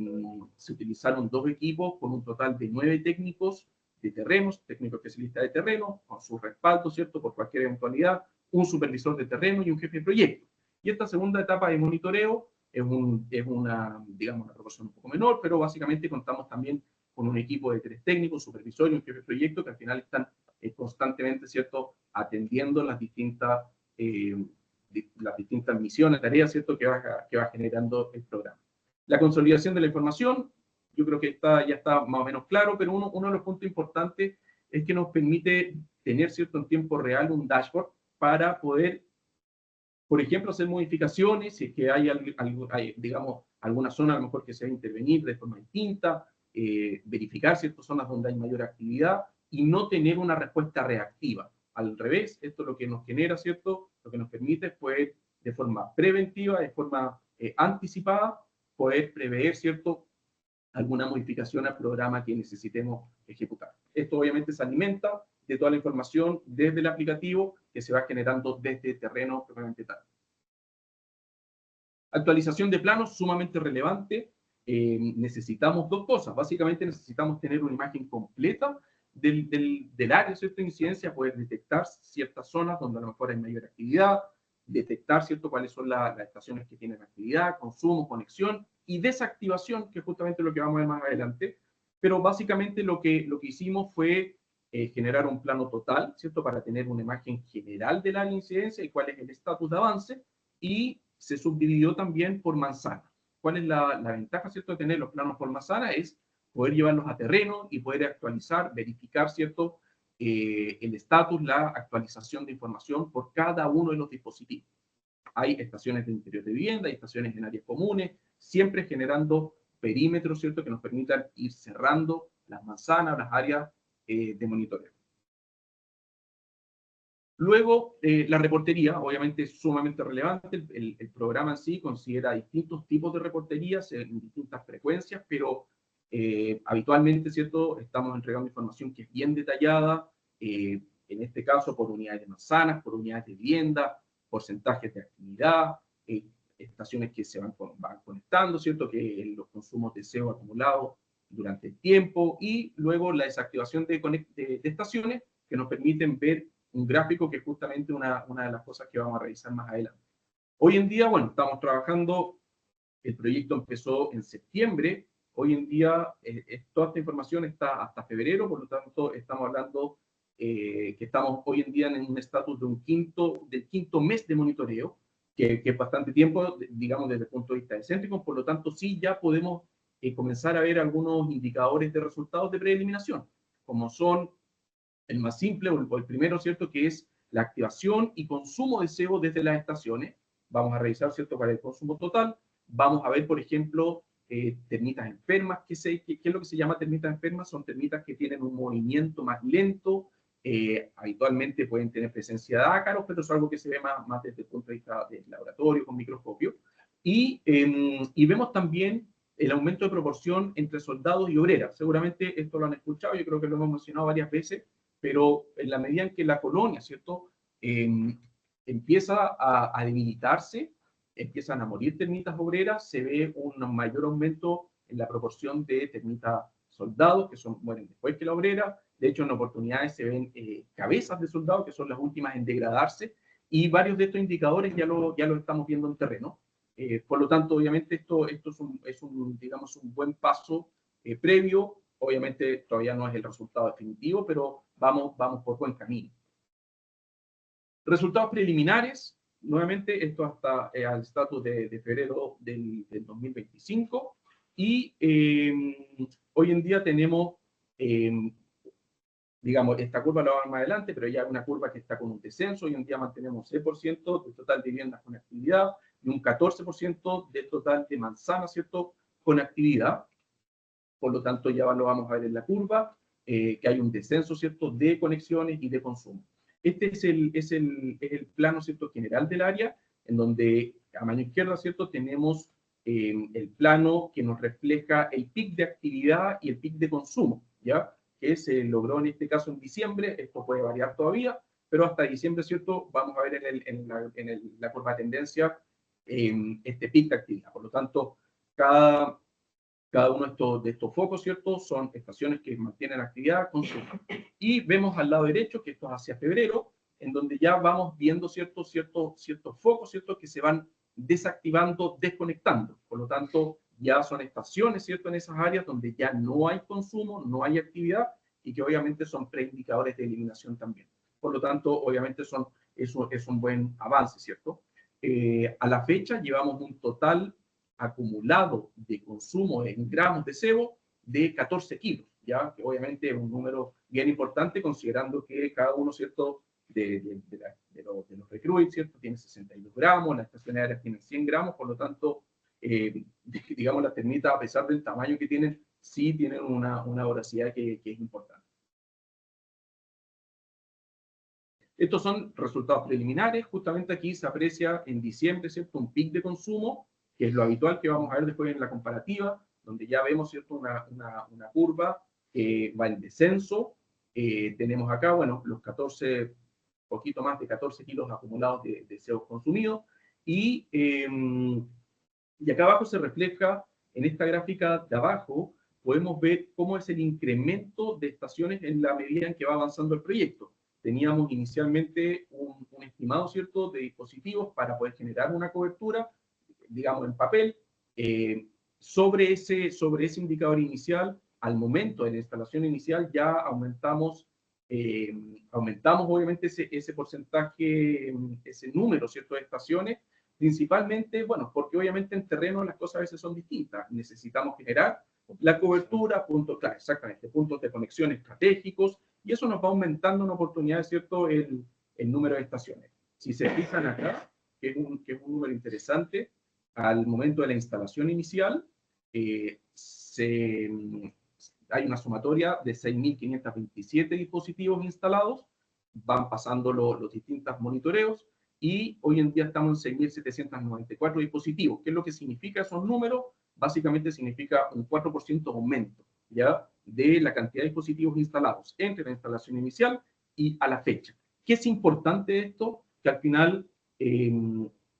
utilizaron 2 equipos con un total de 9 técnicos de terrenos, técnicos especialistas de terreno, con su respaldo, ¿cierto?, por cualquier eventualidad, un supervisor de terreno y un jefe de proyecto. Y esta segunda etapa de monitoreo es una, digamos, una proporción un poco menor, pero básicamente contamos también con un equipo de 3 técnicos, supervisor y un jefe de proyecto que al final están constantemente, ¿cierto?, atendiendo las distintas misiones, tareas, ¿cierto?, que va generando el programa. La consolidación de la información, yo creo que ya está más o menos claro, pero uno de los puntos importantes es que nos permite tener, ¿cierto?, en tiempo real un dashboard para poder, por ejemplo, hacer modificaciones, si es que hay digamos, alguna zona a lo mejor que se va a intervenir de forma distinta, verificar ciertas zonas donde hay mayor actividad y no tener una respuesta reactiva. Al revés, esto es lo que nos genera, ¿cierto? Lo que nos permite poder, de forma preventiva, de forma anticipada, poder prever, ¿cierto?, alguna modificación al programa que necesitemos ejecutar. Esto obviamente se alimenta de toda la información desde el aplicativo que se va generando desde terreno propiamente tal. Actualización de planos, sumamente relevante. Necesitamos 2 cosas. Básicamente necesitamos tener una imagen completa del área, ¿cierto?, de incidencia, poder detectar ciertas zonas donde a lo mejor hay mayor actividad, detectar, ¿cierto?, cuáles son las estaciones que tienen actividad, consumo, conexión y desactivación, que es justamente lo que vamos a ver más adelante. Pero básicamente lo que hicimos fue generar un plano total, ¿cierto?, para tener una imagen general del área de incidencia y cuál es el estatus de avance, y se subdividió también por manzana. ¿Cuál es la ventaja, ¿cierto?, de tener los planos por manzana? Es poder llevarlos a terreno y poder actualizar, verificar, ¿cierto?, el estatus, la actualización de información por cada uno de los dispositivos. Hay estaciones de interior de vivienda, hay estaciones en áreas comunes, siempre generando perímetros, ¿cierto?, que nos permitan ir cerrando las manzanas, las áreas de monitoreo. Luego, la reportería, obviamente es sumamente relevante. El programa en sí considera distintos tipos de reporterías en distintas frecuencias, pero habitualmente, ¿cierto?, estamos entregando información que es bien detallada, en este caso por unidades de manzanas, por unidades de vivienda, porcentajes de actividad, estaciones que se van conectando, ¿cierto?, que los consumos de CO acumulados durante el tiempo, y luego la desactivación de estaciones que nos permiten ver un gráfico, que es justamente una de las cosas que vamos a revisar más adelante. Hoy en día, bueno, estamos trabajando, el proyecto empezó en septiembre, hoy en día toda esta información está hasta febrero, por lo tanto estamos hablando que estamos hoy en día en un estatus del quinto mes de monitoreo, que es bastante tiempo, digamos, desde el punto de vista de Centricon. Por lo tanto sí ya podemos comenzar a ver algunos indicadores de resultados de preeliminación, como son el más simple o el primero, ¿cierto?, que es la activación y consumo de cebo desde las estaciones. Vamos a revisar, ¿cierto?, cuál es el consumo total. Vamos a ver, por ejemplo, termitas enfermas. ¿Qué es lo que se llama termitas enfermas? Son termitas que tienen un movimiento más lento. Habitualmente pueden tener presencia de ácaros, pero es algo que se ve más desde el punto de vista del laboratorio con microscopio. Y vemos también el aumento de proporción entre soldados y obreras. Seguramente esto lo han escuchado, yo creo que lo hemos mencionado varias veces, pero en la medida en que la colonia, ¿cierto?, empieza a debilitarse, empiezan a morir termitas obreras, se ve un mayor aumento en la proporción de termitas soldados, que mueren después que la obrera, De hecho, en oportunidades se ven cabezas de soldados, que son las últimas en degradarse, y varios de estos indicadores ya lo estamos viendo en terreno. Por lo tanto, obviamente, esto es digamos, un buen paso previo. Obviamente, todavía no es el resultado definitivo, pero vamos por buen camino. Resultados preliminares, nuevamente, esto hasta al estatus de febrero del 2025, y hoy en día tenemos, digamos, esta curva la vamos a ver más adelante, pero ya hay una curva que está con un descenso. Hoy en día mantenemos 6% del total de viviendas con actividad y un 14% del total de manzanas, ¿cierto?, con actividad. Por lo tanto, ya lo vamos a ver en la curva, que hay un descenso, ¿cierto?, de conexiones y de consumo. Este es el plano, ¿cierto?, general del área, en donde a mano izquierda, ¿cierto?, tenemos el plano que nos refleja el pic de actividad y el pic de consumo, ¿ya?, que se logró en este caso en diciembre. Esto puede variar todavía, pero hasta diciembre, ¿cierto?, vamos a ver en la curva de tendencia este pic de actividad. Por lo tanto, cada uno de estos focos, ¿cierto?, son estaciones que mantienen actividad, consumo. Y vemos al lado derecho, que esto es hacia febrero, en donde ya vamos viendo ciertos focos, ¿cierto?, que se van desactivando, desconectando. Por lo tanto, ya son estaciones, ¿cierto?, en esas áreas donde ya no hay consumo, no hay actividad, y que obviamente son preindicadores de eliminación también. Por lo tanto, obviamente es un buen avance, ¿cierto? A la fecha llevamos un total acumulado de consumo en gramos de cebo de 14 kilos, ¿ya? Que obviamente es un número bien importante, considerando que cada uno, ¿cierto?, de los recruits, ¿cierto?, tiene 62 gramos, las estaciones aéreas tienen 100 gramos, por lo tanto, digamos, las termitas, a pesar del tamaño que tienen, sí tienen una voracidad que es importante. Estos son resultados preliminares. Justamente aquí se aprecia en diciembre, ¿cierto?, un pic de consumo, que es lo habitual que vamos a ver después en la comparativa, donde ya vemos, ¿cierto?, una curva que va en descenso. Tenemos acá, bueno, los 14, poquito más de 14 kilos acumulados de CO consumidos, y acá abajo se refleja, en esta gráfica de abajo, podemos ver cómo es el incremento de estaciones en la medida en que va avanzando el proyecto. Teníamos inicialmente un estimado, ¿cierto?, de dispositivos para poder generar una cobertura, digamos, en papel. Sobre ese indicador inicial, al momento de la instalación inicial, ya aumentamos obviamente ese porcentaje, ese número, ¿cierto?, de estaciones, principalmente, bueno, porque obviamente en terreno las cosas a veces son distintas. Necesitamos generar la cobertura, claro, exactamente, puntos de conexión estratégicos, y eso nos va aumentando en oportunidades, ¿cierto?, el número de estaciones. Si se fijan acá, que es un número interesante, al momento de la instalación inicial, hay una sumatoria de 6.527 dispositivos instalados, van pasando los distintos monitoreos, y hoy en día estamos en 6.794 dispositivos. ¿Qué es lo que significa esos números? Básicamente significa un 4% aumento, ¿ya?, de la cantidad de dispositivos instalados entre la instalación inicial y a la fecha. ¿Qué es importante de esto? Que al final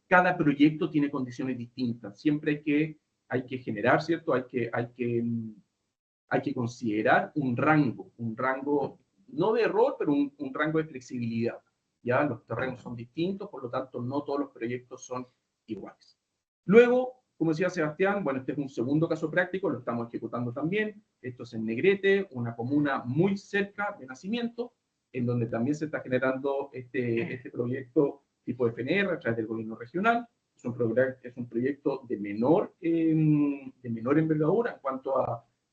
cada proyecto tiene condiciones distintas. Siempre hay que generar, ¿cierto? Hay que considerar un rango no de error, pero un rango de flexibilidad. Ya los terrenos son distintos, por lo tanto no todos los proyectos son iguales. Luego, como decía Sebastián, bueno, este es un segundo caso práctico, lo estamos ejecutando también. Esto es en Negrete, una comuna muy cerca de Nacimiento, en donde también se está generando este proyecto tipo FNR a través del gobierno regional. Es un proyecto de menor envergadura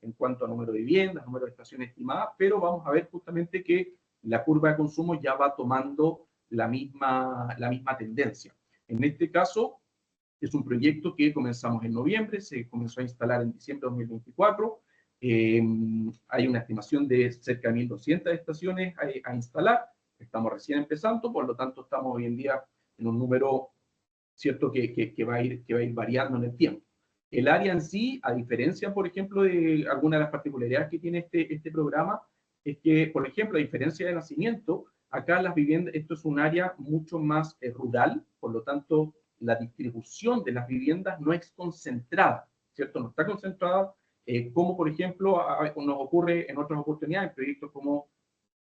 en cuanto a número de viviendas, número de estaciones estimadas, pero vamos a ver justamente que la curva de consumo ya va tomando la misma tendencia. En este caso, es un proyecto que comenzamos en noviembre, se comenzó a instalar en diciembre de 2024. Hay una estimación de cerca de 1.200 estaciones a instalar. Estamos recién empezando, por lo tanto estamos hoy en día en un número, ¿cierto?, que va a ir variando en el tiempo. El área en sí, a diferencia, por ejemplo, de algunas de las particularidades que tiene este programa, es que, por ejemplo, a diferencia de Nacimiento, acá las viviendas, esto es un área mucho más rural, por lo tanto, la distribución de las viviendas no es concentrada, ¿cierto? No está concentrada, como por ejemplo nos ocurre en otras oportunidades, en proyectos como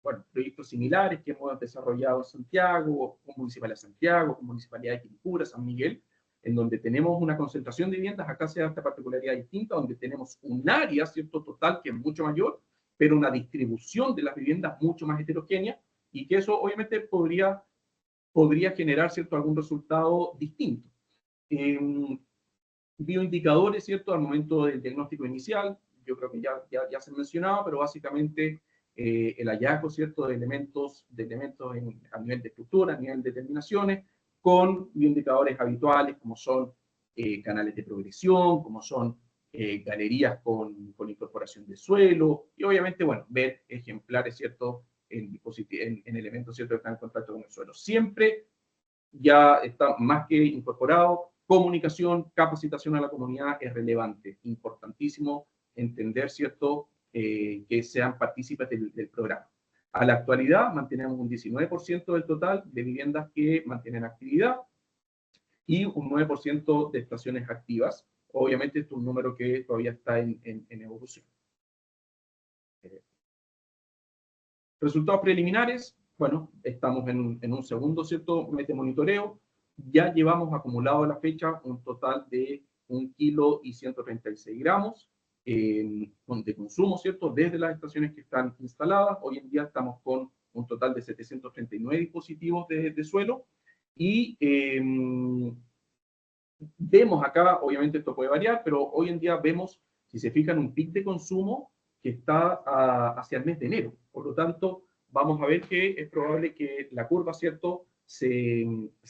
bueno, proyectos similares que hemos desarrollado en Santiago, con Municipalidad de Santiago, con Municipalidad de Quilicura, San Miguel, en donde tenemos una concentración de viviendas. Acá se da esta particularidad distinta, donde tenemos un área, ¿cierto?, total, que es mucho mayor, pero una distribución de las viviendas mucho más heterogénea, y que eso obviamente podría generar, ¿cierto?, algún resultado distinto. Bioindicadores, ¿cierto?, al momento del diagnóstico inicial, yo creo que ya se mencionaba, pero básicamente el hallazgo, ¿cierto?, de elementos a nivel de estructura, a nivel de determinaciones, con bioindicadores habituales, como son canales de progresión, como son galerías con incorporación de suelo, y obviamente, bueno, ver ejemplares, ¿cierto?, en elementos, ¿cierto?, que están en contacto con el suelo. Siempre ya está más que incorporado. Comunicación, capacitación a la comunidad es relevante, importantísimo entender, ¿cierto?, que sean partícipes del programa. A la actualidad mantenemos un 19% del total de viviendas que mantienen actividad y un 9% de estaciones activas. Obviamente esto es un número que todavía está en evolución. Resultados preliminares, bueno, estamos en un segundo, ¿cierto?, mes de monitoreo. Ya llevamos acumulado a la fecha un total de 1,136 gramos de consumo, ¿cierto?, desde las estaciones que están instaladas. Hoy en día estamos con un total de 739 dispositivos de suelo, y vemos acá, obviamente esto puede variar, pero hoy en día vemos, si se fijan, un pic de consumo que está hacia el mes de enero. Por lo tanto, vamos a ver que es probable que la curva, ¿cierto?, se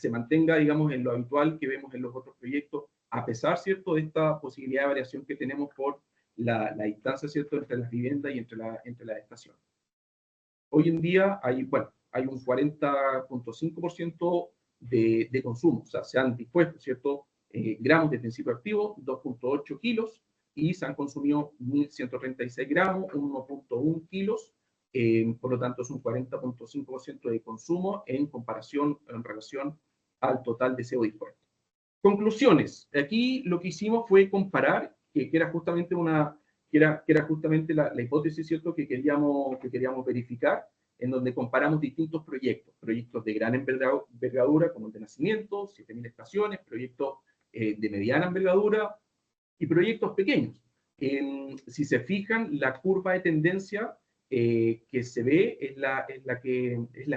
mantenga, digamos, en lo habitual que vemos en los otros proyectos, a pesar, ¿cierto?, de esta posibilidad de variación que tenemos por la distancia, ¿cierto?, entre las viviendas y entre las estaciones. Hoy en día hay un 40,5% de consumo, o sea, se han dispuesto, ¿cierto?, gramos de principio activo, 2,8 kilos, y se han consumido 1,136 gramos, 1,1 kilos, por lo tanto es un 40,5% de consumo en relación al total de CO dispuesto. Conclusiones. Aquí lo que hicimos fue comparar, que era justamente la hipótesis, ¿cierto?, que queríamos verificar, en donde comparamos distintos proyectos de gran envergadura, como el de Nacimiento, 7.000 estaciones, proyectos de mediana envergadura y proyectos pequeños. Si se fijan, la curva de tendencia que se ve es la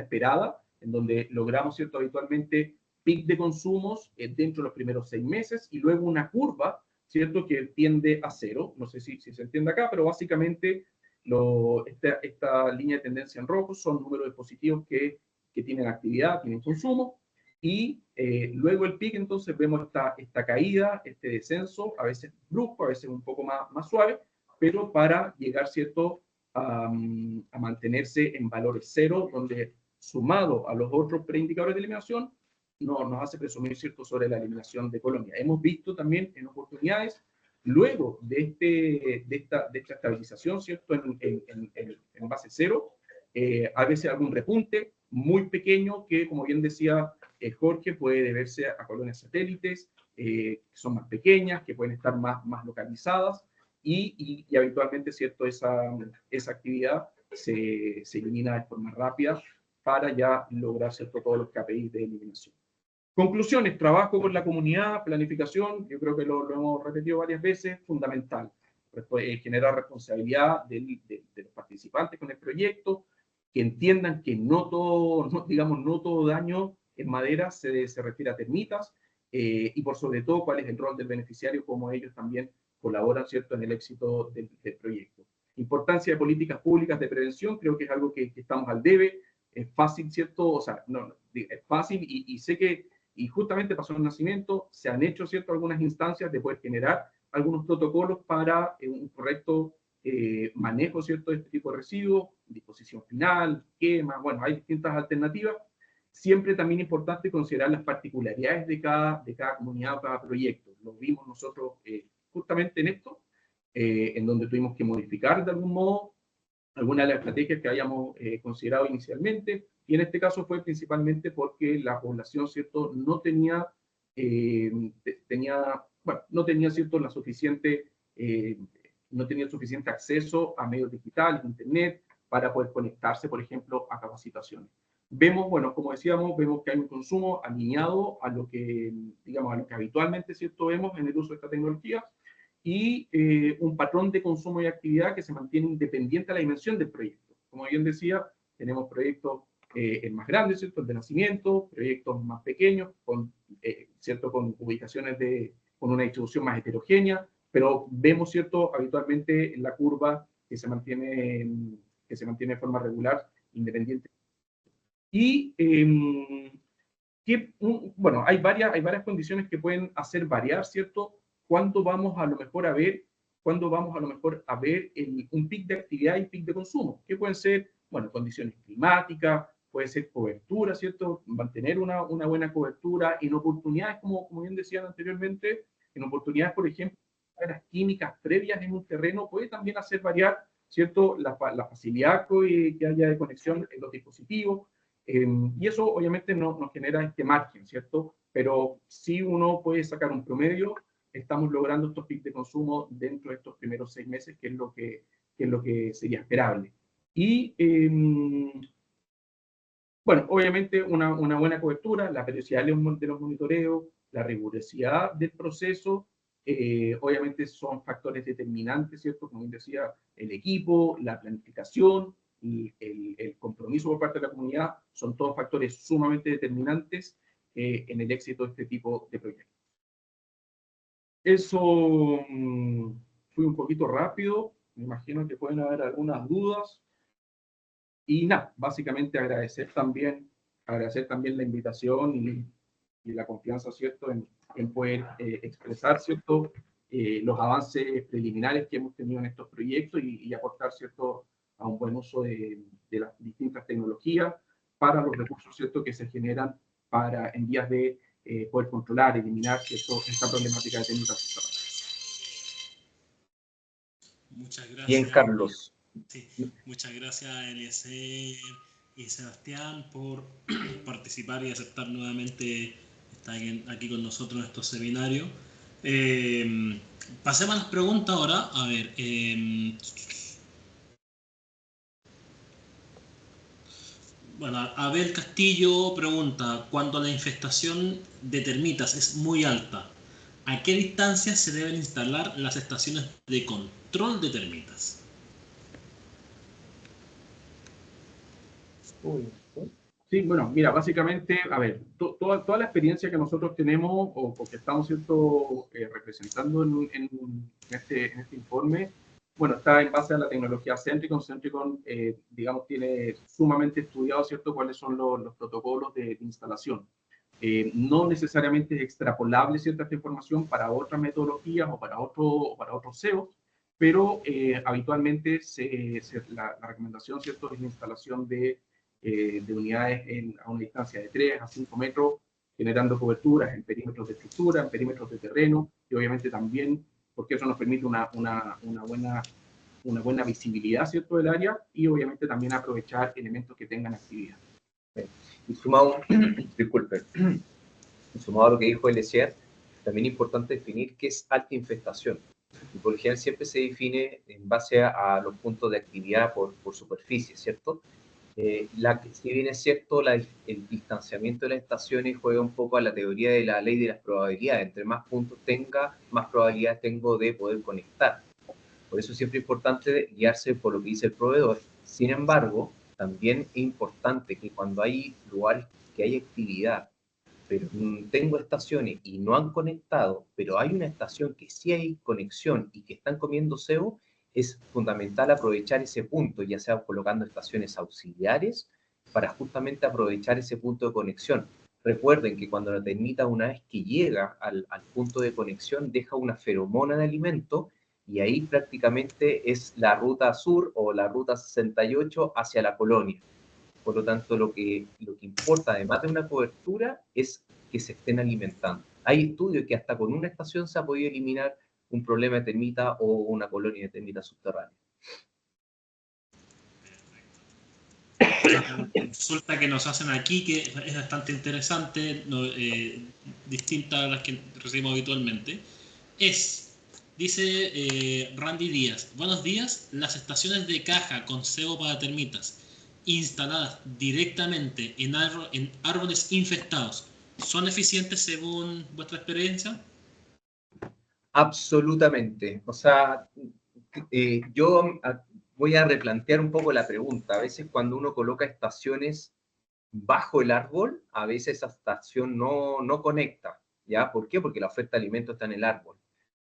esperada, en donde logramos, ¿cierto?, habitualmente pic de consumos dentro de los primeros 6 meses, y luego una curva, ¿cierto?, que tiende a cero. No sé si se entiende acá, pero básicamente esta línea de tendencia en rojo son números de dispositivos que tienen actividad, tienen consumo, y luego el pic, entonces vemos esta caída, este descenso, a veces brusco, a veces un poco más suave, pero para llegar, ¿cierto?, a mantenerse en valores cero, donde sumado a los otros preindicadores de eliminación, nos hace presumir, ¿cierto?, sobre la eliminación de colonia. Hemos visto también en oportunidades, luego de esta estabilización, ¿cierto?, en base cero, a veces algún repunte muy pequeño que, como bien decía Jorge, puede deberse a colonias satélites, que son más pequeñas, que pueden estar más localizadas, y habitualmente, ¿cierto?, esa actividad se elimina de forma rápida para ya lograr, ¿cierto?, todos los KPIs de eliminación. Conclusiones: trabajo con la comunidad, planificación, yo creo que lo hemos repetido varias veces, fundamental. Generar responsabilidad de los participantes con el proyecto, que entiendan que no todo daño en madera se refiere a termitas, y por sobre todo cuál es el rol del beneficiario, cómo ellos también colaboran, ¿cierto?, en el éxito del proyecto. Importancia de políticas públicas de prevención, creo que es algo que estamos al debe. Es fácil, ¿cierto? O sea, es fácil, y sé que, y justamente pasó en Nacimiento, se han hecho, ¿cierto?, algunas instancias de poder generar algunos protocolos para un correcto manejo, ¿cierto?, de este tipo de residuos, disposición final, quema, bueno, hay distintas alternativas. Siempre también es importante considerar las particularidades de cada comunidad o cada proyecto. Lo vimos nosotros justamente en esto, en donde tuvimos que modificar de algún modo algunas de las estrategias que habíamos considerado inicialmente, y en este caso fue principalmente porque la población, ¿cierto?, no tenía, ¿cierto?, no tenía suficiente acceso a medios digitales, internet, para poder conectarse, por ejemplo, a capacitaciones. Vemos, bueno, como decíamos, vemos que hay un consumo alineado a lo que, digamos, a lo que habitualmente, ¿cierto?, vemos en el uso de esta tecnología, y un patrón de consumo y actividad que se mantiene independiente a la dimensión del proyecto. Como bien decía, tenemos proyectos más grandes, ¿cierto?, de nacimiento, proyectos más pequeños, ¿cierto?, con ubicaciones con una distribución más heterogénea, pero vemos, ¿cierto?, habitualmente en la curva que se mantiene de forma regular, independiente. Y bueno, hay varias condiciones que pueden hacer variar, ¿cierto?, cuándo vamos a lo mejor a ver un pic de actividad y pic de consumo, que pueden ser, bueno, condiciones climáticas, puede ser cobertura, ¿cierto?, mantener una buena cobertura, en oportunidades, como bien decían anteriormente, en oportunidades, por ejemplo, las químicas previas en un terreno puede también hacer variar, ¿cierto?, la facilidad que haya de conexión en los dispositivos, y eso obviamente no nos genera este margen, ¿cierto? Pero si uno puede sacar un promedio, estamos logrando estos picos de consumo dentro de estos primeros 6 meses, que es lo que sería esperable. Y, bueno, obviamente una buena cobertura, la periodicidad de los monitoreos, la rigurosidad del proceso, obviamente son factores determinantes, ¿cierto? Como decía, el equipo, la planificación, y el compromiso por parte de la comunidad, son todos factores sumamente determinantes en el éxito de este tipo de proyectos. Eso fui un poquito rápido, me imagino que pueden haber algunas dudas. Y nada, básicamente agradecer también la invitación y la confianza, ¿cierto?, en poder expresar, ¿cierto?, los avances preliminares que hemos tenido en estos proyectos y aportar, ¿cierto?, a un buen uso de las distintas tecnologías para los recursos, ¿cierto?, que se generan en vías de poder controlar, eliminar, ¿cierto?, esta problemática de técnicas subterráneas. Muchas gracias. Bien, Carlos. Sí, muchas gracias, Eliezer y Sebastián, por participar y aceptar nuevamente estar aquí con nosotros en estos seminarios. Pasemos a las preguntas ahora. A ver, bueno, Abel Castillo pregunta: cuando la infestación de termitas es muy alta, ¿a qué distancia se deben instalar las estaciones de control de termitas? Sí, bueno, mira, básicamente, a ver, toda la experiencia que nosotros tenemos o que estamos, ¿cierto?, representando en este informe, bueno, está en base a la tecnología Centricon. Centricon, digamos, tiene sumamente estudiado, ¿cierto?, cuáles son los protocolos de instalación. No necesariamente es extrapolable, ¿cierto?, esta información para otras metodologías o para otros CEOs, pero habitualmente la recomendación, ¿cierto?, es la instalación de unidades a una distancia de 3 a 5 metros, generando coberturas en perímetros de estructura, en perímetros de terreno, y obviamente también, porque eso nos permite una buena visibilidad, ¿cierto?, del área, y obviamente también aprovechar elementos que tengan actividad. Y sumado, disculpe, sumado a lo que dijo Eliezer, también es importante definir qué es alta infestación. Y por ejemplo siempre se define en base a los puntos de actividad por superficie, ¿cierto? Si bien es cierto, el distanciamiento de las estaciones juega un poco a la teoría de la ley de las probabilidades. Entre más puntos tenga, más probabilidades tengo de poder conectar. Por eso siempre es importante guiarse por lo que dice el proveedor. Sin embargo, también es importante que cuando hay lugares que hay actividad, pero tengo estaciones y no han conectado, pero hay una estación que sí hay conexión y que están comiendo cebo, es fundamental aprovechar ese punto, ya sea colocando estaciones auxiliares para justamente aprovechar ese punto de conexión. Recuerden que cuando la termita, una vez que llega al punto de conexión, deja una feromona de alimento y ahí prácticamente es la ruta sur o la ruta 68 hacia la colonia. Por lo tanto, lo que importa, además de una cobertura, es que se estén alimentando. Hay estudios que hasta con una estación se ha podido eliminar un problema de termita o una colonia de termita subterránea. La consulta que nos hacen aquí, que es bastante interesante, distinta a las que recibimos habitualmente, es: Dice Randy Díaz, buenos días, las estaciones de caja con cebo para termitas instaladas directamente en árboles infestados, ¿son eficientes según vuestra experiencia? Absolutamente. O sea, yo voy a replantear un poco la pregunta. A veces cuando uno coloca estaciones bajo el árbol, a veces esa estación no conecta. ¿Ya? ¿Por qué? Porque la oferta de alimentos está en el árbol.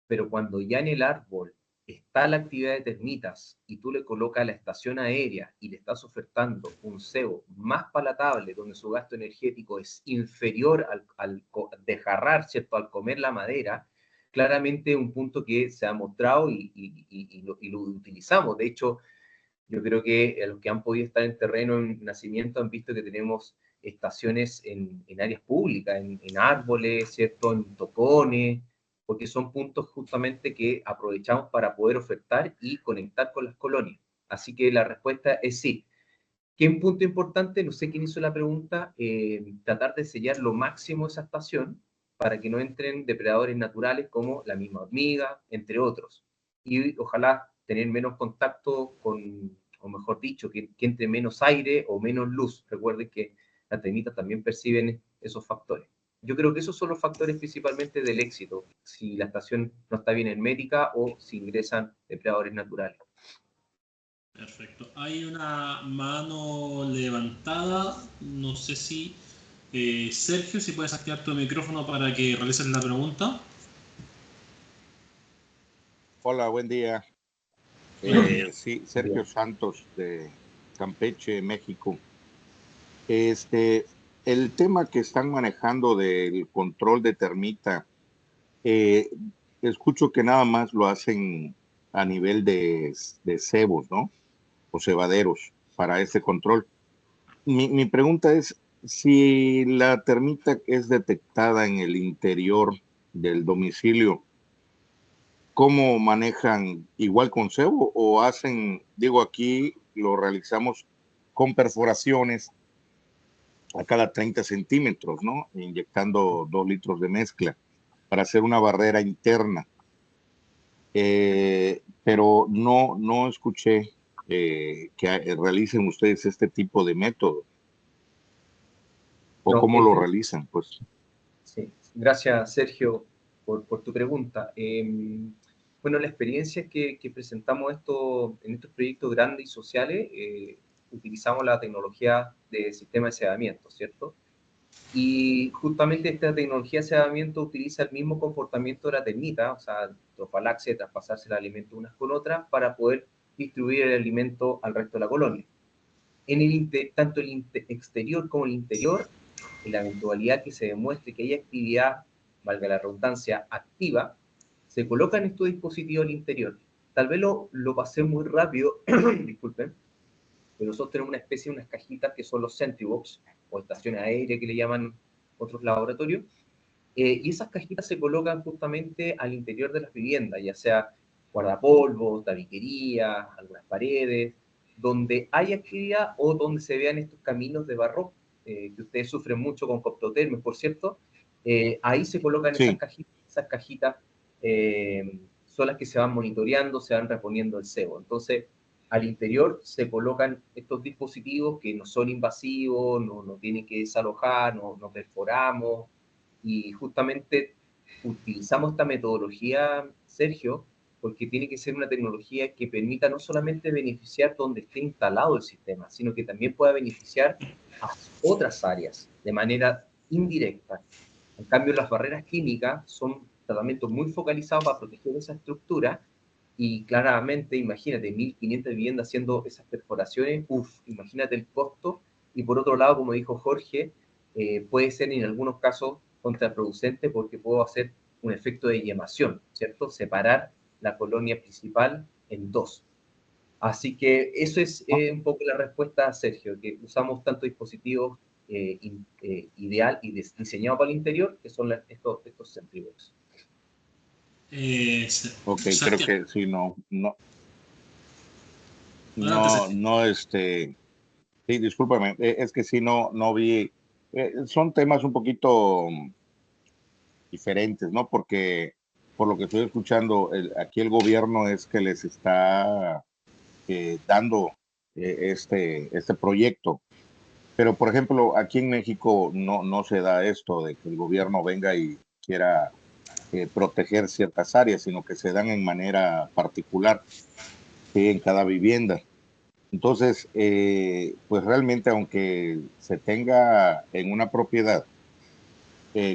Pero cuando ya en el árbol está la actividad de termitas y tú le colocas la estación aérea y le estás ofertando un cebo más palatable, donde su gasto energético es inferior al desgarrar, ¿cierto? Al comer la madera, claramente un punto que se ha mostrado y lo utilizamos. De hecho, yo creo que los que han podido estar en terreno en nacimiento han visto que tenemos estaciones en áreas públicas, en árboles, ¿cierto? En tocones, porque son puntos justamente que aprovechamos para poder ofertar y conectar con las colonias. Así que la respuesta es sí. ¿Qué un punto importante? No sé quién hizo la pregunta, tratar de sellar lo máximo esa estación para que no entren depredadores naturales como la misma hormiga, entre otros. Y ojalá tener menos contacto con, o mejor dicho, que entre menos aire o menos luz. Recuerden que las termitas también perciben esos factores. Yo creo que esos son los factores principalmente del éxito, si la estación no está bien hermética o si ingresan depredadores naturales. Perfecto. Hay una mano levantada. No sé si Sergio, si puedes activar tu micrófono para que realices la pregunta. Hola, buen día. Buenos días. Sí, Sergio Santos de Campeche, México. El tema que están manejando del control de termita, escucho que nada más lo hacen a nivel de cebos, ¿no? O cebaderos para ese control. Mi pregunta es, si la termita es detectada en el interior del domicilio, ¿cómo manejan igual con cebo o hacen, digo, aquí lo realizamos con perforaciones a cada 30 centímetros, ¿no? Inyectando 2 litros de mezcla para hacer una barrera interna. Pero no escuché que realicen ustedes este tipo de método. ¿O No, cómo lo realizan? Pues sí. Gracias, Sergio, por tu pregunta. Bueno, la experiencia es que presentamos esto en estos proyectos grandes y sociales, utilizamos la tecnología de sistema de cebamiento, ¿cierto? Y justamente esta tecnología de cebamiento utiliza el mismo comportamiento de la termita, o sea, trofalaxia, traspasarse el alimento unas con otras para poder distribuir el alimento al resto de la colonia. Tanto el exterior como el interior, en la eventualidad que se demuestre que hay actividad, valga la redundancia, activa, se colocan estos dispositivos al interior. Tal vez lo pasé muy rápido, disculpen, pero nosotros tenemos una especie de unas cajitas que son los Sentribox, o estaciones aéreas que le llaman otros laboratorios, y esas cajitas se colocan justamente al interior de las viviendas, ya sea guardapolvos, tabiquería, algunas paredes, donde hay actividad o donde se vean estos caminos de barro, que ustedes sufren mucho con coptotermes, por cierto, ahí se colocan sí. esas cajitas son las que se van monitoreando, se van reponiendo el cebo. Entonces, al interior se colocan estos dispositivos que no son invasivos, no tienen que desalojar, no perforamos, y justamente utilizamos esta metodología, Sergio, porque tiene que ser una tecnología que permita no solamente beneficiar donde esté instalado el sistema, sino que también pueda beneficiar a otras áreas de manera indirecta. En cambio, las barreras químicas son tratamientos muy focalizados para proteger esa estructura y claramente, imagínate, 1.500 viviendas haciendo esas perforaciones, imagínate el costo. Y por otro lado, como dijo Jorge, puede ser en algunos casos contraproducente porque puedo hacer un efecto de yemación, ¿cierto? Separar la colonia principal en dos. Así que eso es un poco la respuesta a Sergio, que usamos tantos dispositivos ideal y diseñados para el interior, que son estos Sentribox. Ok, creo que sí, sí, discúlpame, es que sí, no vi, son temas un poquito diferentes, ¿no? Porque por lo que estoy escuchando, aquí el gobierno es que les está dando este proyecto. Pero, por ejemplo, aquí en México no se da esto de que el gobierno venga y quiera proteger ciertas áreas, sino que se dan en manera particular, ¿sí? En cada vivienda. Entonces, pues realmente, aunque se tenga en una propiedad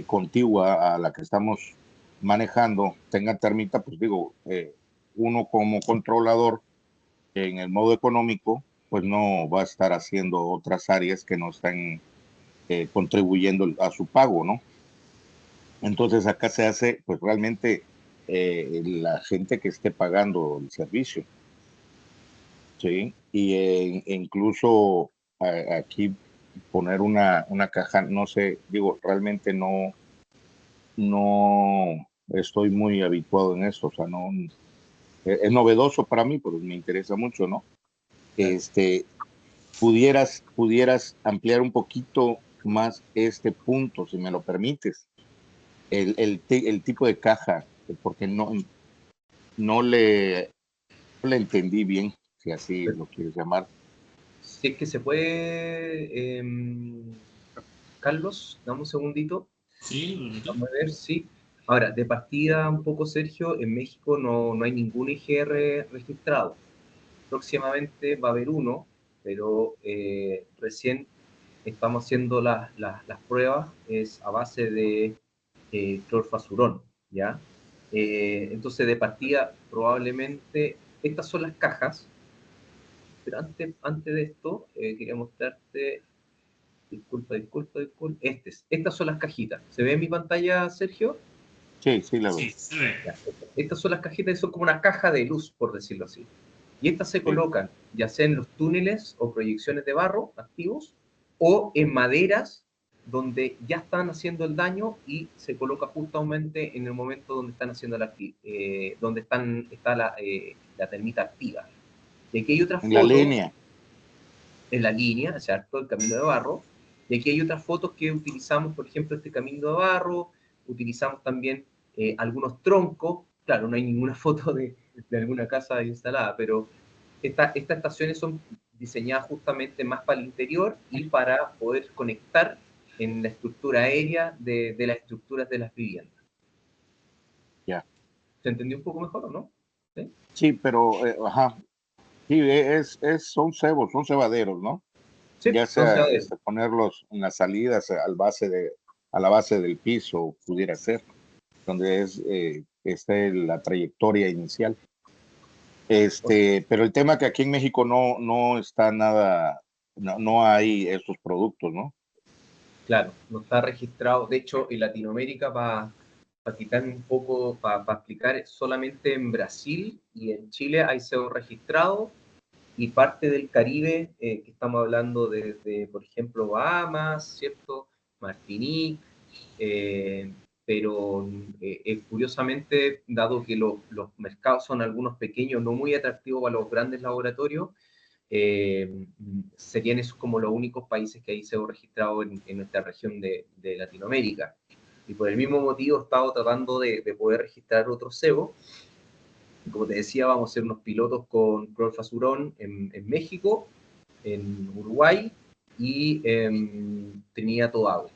contigua a la que estamos manejando, tenga termita, pues digo, uno como controlador en el modo económico, pues no va a estar haciendo otras áreas que no están contribuyendo a su pago, ¿no? Entonces acá se hace, pues realmente la gente que esté pagando el servicio, ¿sí? Y incluso aquí poner una caja, no sé, digo, realmente no estoy muy habituado en esto, o sea, no, es novedoso para mí, pero me interesa mucho, ¿no? Pudieras ampliar un poquito más este punto, si me lo permites, el tipo de caja, porque no le entendí bien, si así lo quieres llamar. Si es que se puede, Carlos, dame un segundito. Sí, lo noté. Vamos a ver, sí. Ahora, de partida un poco, Sergio, en México no hay ningún IGR registrado. Próximamente va a haber uno, pero recién estamos haciendo las pruebas, es a base de clorfazurón, ¿ya? Entonces, de partida, probablemente, estas son las cajas, pero antes de esto, quería mostrarte, disculpa, estas son las cajitas. ¿Se ve en mi pantalla, Sergio? Sí, la veo. Sí, se ve. Ya, estas son las cajitas, son como una caja de luz, por decirlo así. Y estas se colocan ya sea en los túneles o proyecciones de barro activos o en maderas donde ya están haciendo el daño y se coloca justamente en el momento donde están haciendo donde está la termita activa. Y aquí hay otra En la foto línea. en la línea, ¿cierto? El camino de barro. Y aquí hay otras fotos que utilizamos, por ejemplo, este camino de barro, utilizamos también algunos troncos. Claro, no hay ninguna foto de alguna casa instalada, pero estas estaciones son diseñadas justamente más para el interior y para poder conectar en la estructura aérea de las estructuras de las viviendas. Ya. ¿Se entendió un poco mejor o no? Sí, pero, ajá. Sí, son cebos, son cebaderos, ¿no? Sí, Ya son sea cebaderos. ponerlos en las salidas a la base del piso, pudiera ser, donde esté la trayectoria inicial. Pero el tema que aquí en México no está nada, no hay estos productos, ¿no? Claro, no está registrado. De hecho, en Latinoamérica, para quitar un poco, para explicar, solamente en Brasil y en Chile hay SEO registrado y parte del Caribe, que estamos hablando de, por ejemplo, Bahamas, ¿cierto? Martinique, pero curiosamente, dado que los mercados son algunos pequeños, no muy atractivos para los grandes laboratorios, serían esos como los únicos países que hay SEO registrado en nuestra región de Latinoamérica. Y por el mismo motivo he estado tratando de poder registrar otro SEO. Como te decía, vamos a hacer unos pilotos con clorfazurón en México, en Uruguay y en Trinidad y Tobago.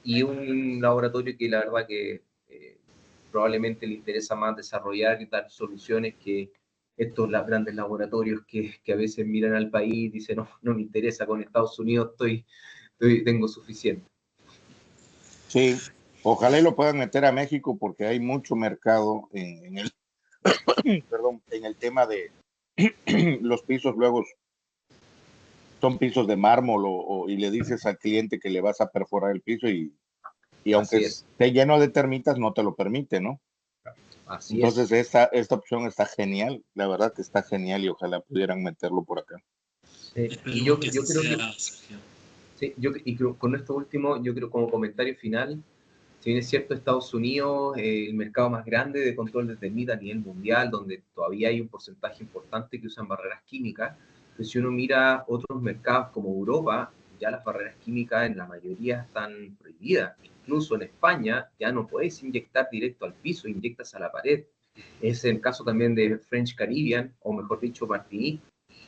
Y un laboratorio que la verdad que probablemente le interesa más desarrollar y dar soluciones que estos grandes laboratorios que a veces miran al país y dicen, no me interesa, con Estados Unidos tengo suficiente. Sí, ojalá y lo puedan meter a México porque hay mucho mercado en el, perdón, en el tema de los pisos. Luego son pisos de mármol y le dices al cliente que le vas a perforar el piso y aunque esté lleno de termitas no te lo permite, ¿no? Así Entonces es. esta opción está genial, la verdad que está genial y ojalá pudieran meterlo por acá. Y yo que creo sea, que sí, y con esto último, yo creo como comentario final, si bien es cierto, Estados Unidos, el mercado más grande de control de termita a nivel mundial, donde todavía hay un porcentaje importante que usan barreras químicas, pero si uno mira otros mercados como Europa, ya las barreras químicas en la mayoría están prohibidas. Incluso en España ya no puedes inyectar directo al piso, inyectas a la pared. Es el caso también de French Caribbean, o mejor dicho, Martinique,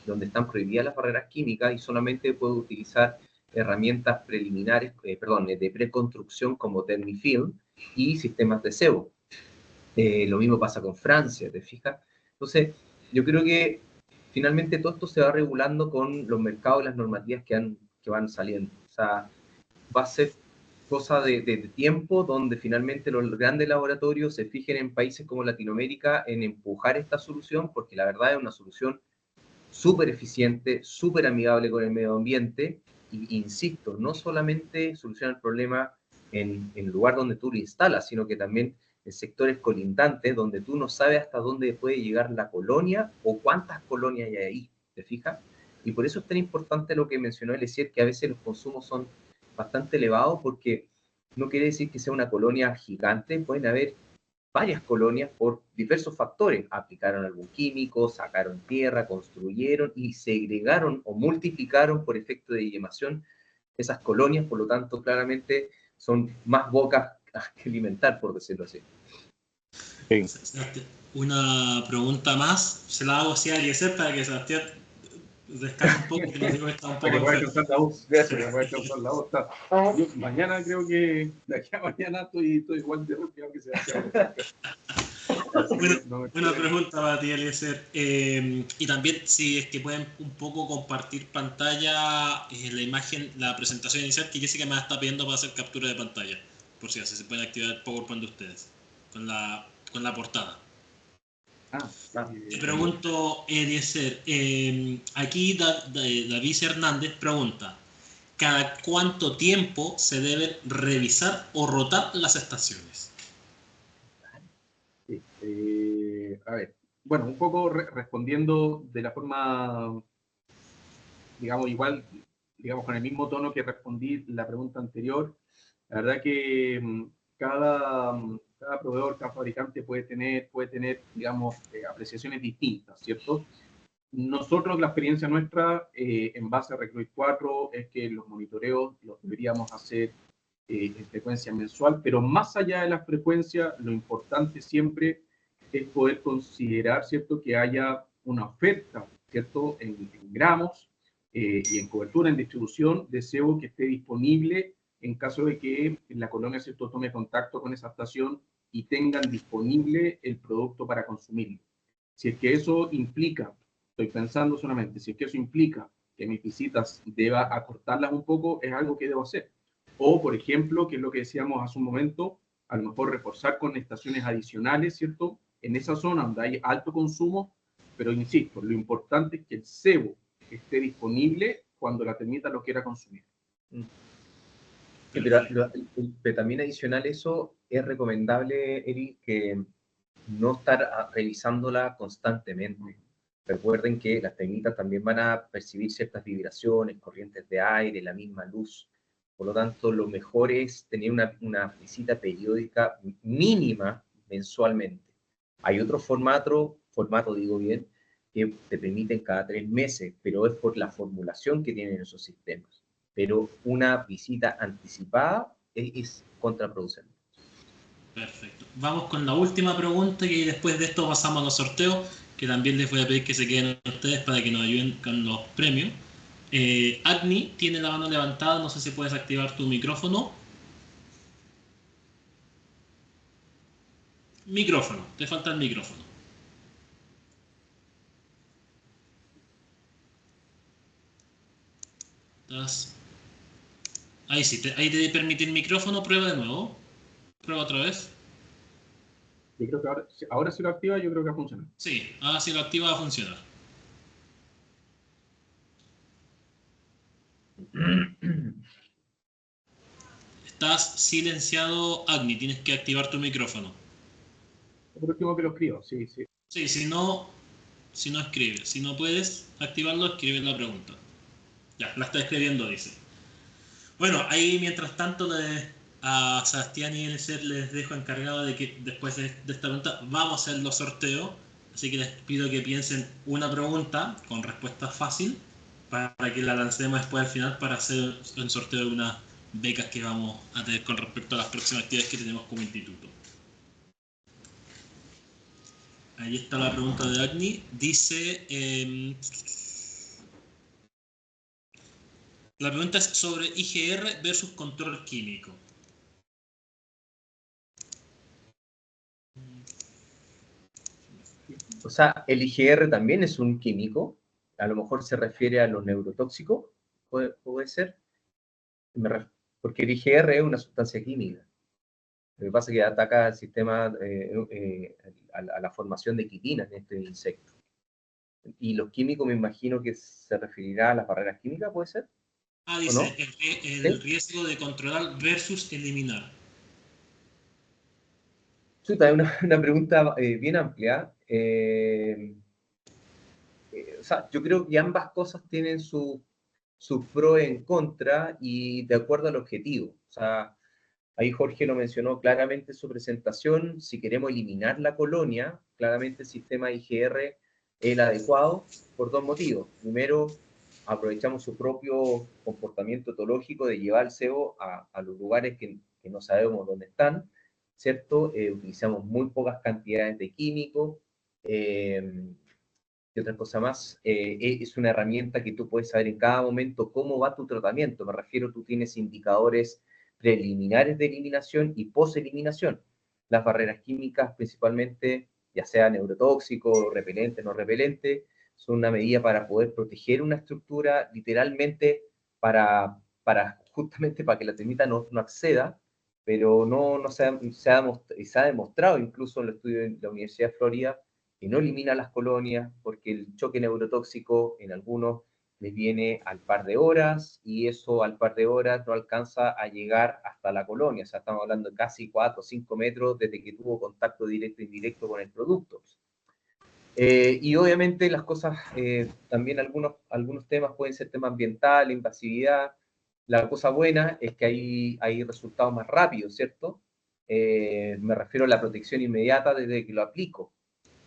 donde están prohibidas las barreras químicas y solamente puedes utilizar herramientas preliminares, de preconstrucción como Thermifilm y sistemas de cebo. Lo mismo pasa con Francia, ¿te fijas? Entonces, yo creo que finalmente todo esto se va regulando con los mercados y las normativas que van saliendo. O sea, va a ser cosa de tiempo donde finalmente los grandes laboratorios se fijen en países como Latinoamérica en empujar esta solución, porque la verdad es una solución súper eficiente, súper amigable con el medio ambiente, y insisto, no solamente soluciona el problema en el lugar donde tú lo instalas, sino que también en sectores colindantes donde tú no sabes hasta dónde puede llegar la colonia o cuántas colonias hay ahí, ¿te fijas? Y por eso es tan importante lo que mencionó Eliezer, que a veces los consumos son bastante elevados, porque no quiere decir que sea una colonia gigante, pueden haber varias colonias por diversos factores. Aplicaron algún químico, sacaron tierra, construyeron y segregaron o multiplicaron por efecto de yemación esas colonias, por lo tanto, claramente son más bocas que alimentar, por decirlo así. Sí. Una pregunta más, se la hago así a Eliezer para que Sebastián descanse un poco, que nos dijo que está un poco enfermo. Mañana creo que, de aquí a mañana estoy igual de resfriado que Sebastián. Una pregunta para ti, Eliezer. Y también, si es que pueden un poco compartir pantalla, la imagen, la presentación inicial, que Jessica me está pidiendo para hacer captura de pantalla, por si así se pueden activar el PowerPoint de ustedes, con la portada. Te pregunto, Eliezer, aquí David Hernández pregunta, ¿cada cuánto tiempo se deben revisar o rotar las estaciones? Sí, a ver, bueno, un poco respondiendo de la forma, digamos, igual, digamos, con el mismo tono que respondí la pregunta anterior. La verdad que cada proveedor, cada fabricante puede tener digamos, apreciaciones distintas, ¿cierto? Nosotros, la experiencia nuestra, en base a Recruit 4, es que los monitoreos los deberíamos hacer en frecuencia mensual, pero más allá de la frecuencia, lo importante siempre es poder considerar, ¿cierto?, que haya una oferta, ¿cierto?, en gramos y en cobertura, en distribución de cebo que esté disponible en caso de que la colonia, ¿cierto?, tome contacto con esa estación y tengan disponible el producto para consumirlo. Si es que eso implica, estoy pensando solamente, si es que eso implica que mis visitas deba acortarlas un poco, es algo que debo hacer. O, por ejemplo, que es lo que decíamos hace un momento, a lo mejor reforzar con estaciones adicionales, ¿cierto?, en esa zona donde hay alto consumo, pero insisto, lo importante es que el cebo esté disponible cuando la termita lo quiera consumir. Pero también adicional eso, es recomendable, Eric, que no estar revisándola constantemente. Recuerden que las termitas también van a percibir ciertas vibraciones, corrientes de aire, la misma luz. Por lo tanto, lo mejor es tener una visita periódica mínima mensualmente. Hay otro formato digo bien, que te permiten cada 3 meses, pero es por la formulación que tienen esos sistemas. Pero una visita anticipada es contraproducente. Perfecto. Vamos con la última pregunta y después de esto pasamos a los sorteos, que también les voy a pedir que se queden ustedes para que nos ayuden con los premios. Agni tiene la mano levantada, no sé si puedes activar tu micrófono. Micrófono, te falta el micrófono. Ahí sí, ahí te permite el micrófono, prueba de nuevo. Prueba otra vez. Yo creo que ahora si lo activa, yo creo que va a funcionar. Sí, ahora si lo activa va a funcionar. Estás silenciado, Agni, tienes que activar tu micrófono. Por último que lo escribo, sí. Sí, si no escribe. Si no puedes activarlo, escribe la pregunta. Ya, la está escribiendo, dice. Bueno, ahí mientras tanto a Sebastián y Eliezer les dejo encargado de que después de esta pregunta vamos a hacer los sorteos. Así que les pido que piensen una pregunta con respuesta fácil para que la lancemos después al final para hacer un sorteo de unas becas que vamos a tener con respecto a las próximas actividades que tenemos como instituto. Ahí está la pregunta de Agni. Dice... la pregunta es sobre IGR versus control químico. O sea, el IGR también es un químico, a lo mejor se refiere a los neurotóxicos, puede ser, porque el IGR es una sustancia química. Lo que pasa es que ataca al sistema, a la formación de quitina en este insecto. Y los químicos me imagino que se referirá a las barreras químicas, ¿puede ser? Ah, dice, no? el riesgo de controlar versus eliminar. Chuta, es una pregunta bien amplia. O sea, yo creo que ambas cosas tienen sus pros en contra y de acuerdo al objetivo. O sea, ahí Jorge lo mencionó claramente en su presentación. Si queremos eliminar la colonia, claramente el sistema IGR es el adecuado por dos motivos. Primero, aprovechamos su propio comportamiento etológico de llevar el cebo a los lugares que no sabemos dónde están, ¿cierto? Utilizamos muy pocas cantidades de químicos. Y otra cosa más, es una herramienta que tú puedes saber en cada momento cómo va tu tratamiento. Me refiero, tú tienes indicadores preliminares de eliminación y post-eliminación. Las barreras químicas, principalmente, ya sea neurotóxico, repelente, no repelente, son una medida para poder proteger una estructura, literalmente, justamente para que la termita no acceda, pero se ha demostrado, incluso en el estudio de la Universidad de Florida, que no elimina las colonias, porque el choque neurotóxico en algunos les viene al par de horas, y eso al par de horas no alcanza a llegar hasta la colonia. O sea, estamos hablando de casi 4 o 5 metros desde que tuvo contacto directo e indirecto con el producto. Y obviamente las cosas, también algunos temas pueden ser tema ambiental, invasividad. La cosa buena es que hay resultados más rápidos, ¿cierto? Me refiero a la protección inmediata desde que lo aplico.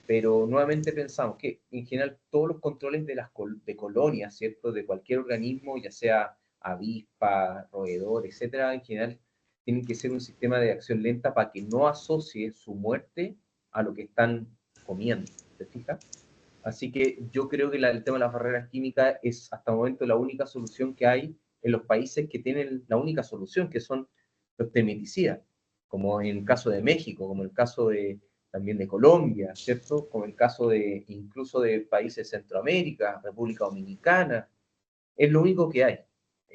Pero nuevamente pensamos que en general todos los controles de colonias, ¿cierto? De cualquier organismo, ya sea avispa, roedor, etcétera, en general tienen que ser un sistema de acción lenta para que no asocie su muerte a lo que están comiendo, ¿te fijas? Así que yo creo que el tema de las barreras químicas es hasta el momento la única solución que hay en los países que tienen la única solución, que son los termiticidas, como en el caso de México, como en el caso también de Colombia, ¿cierto? Como el caso incluso de países de Centroamérica, República Dominicana. Es lo único que hay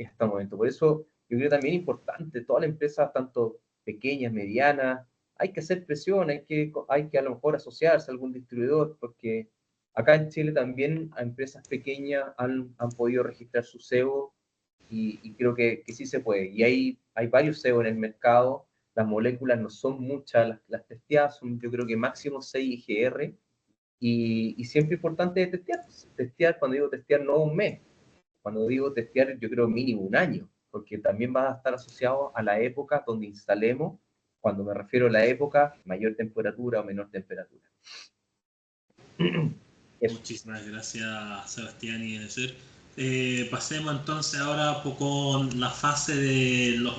hasta el momento. Por eso yo creo también importante, todas las empresas, tanto pequeñas, medianas, hay que hacer presión, hay que a lo mejor asociarse a algún distribuidor, porque acá en Chile también a empresas pequeñas han podido registrar su cebo y creo que sí se puede. Y hay varios cebo en el mercado, las moléculas no son muchas, las testeadas son yo creo que máximo 6 IGR, y siempre importante testear, cuando digo testear no un mes, cuando digo testear yo creo mínimo un año, porque también va a estar asociado a la época donde instalemos. Cuando me refiero a la época, mayor temperatura o menor temperatura. Muchísimas gracias, Sebastián y Eneser. Pasemos entonces ahora con la fase del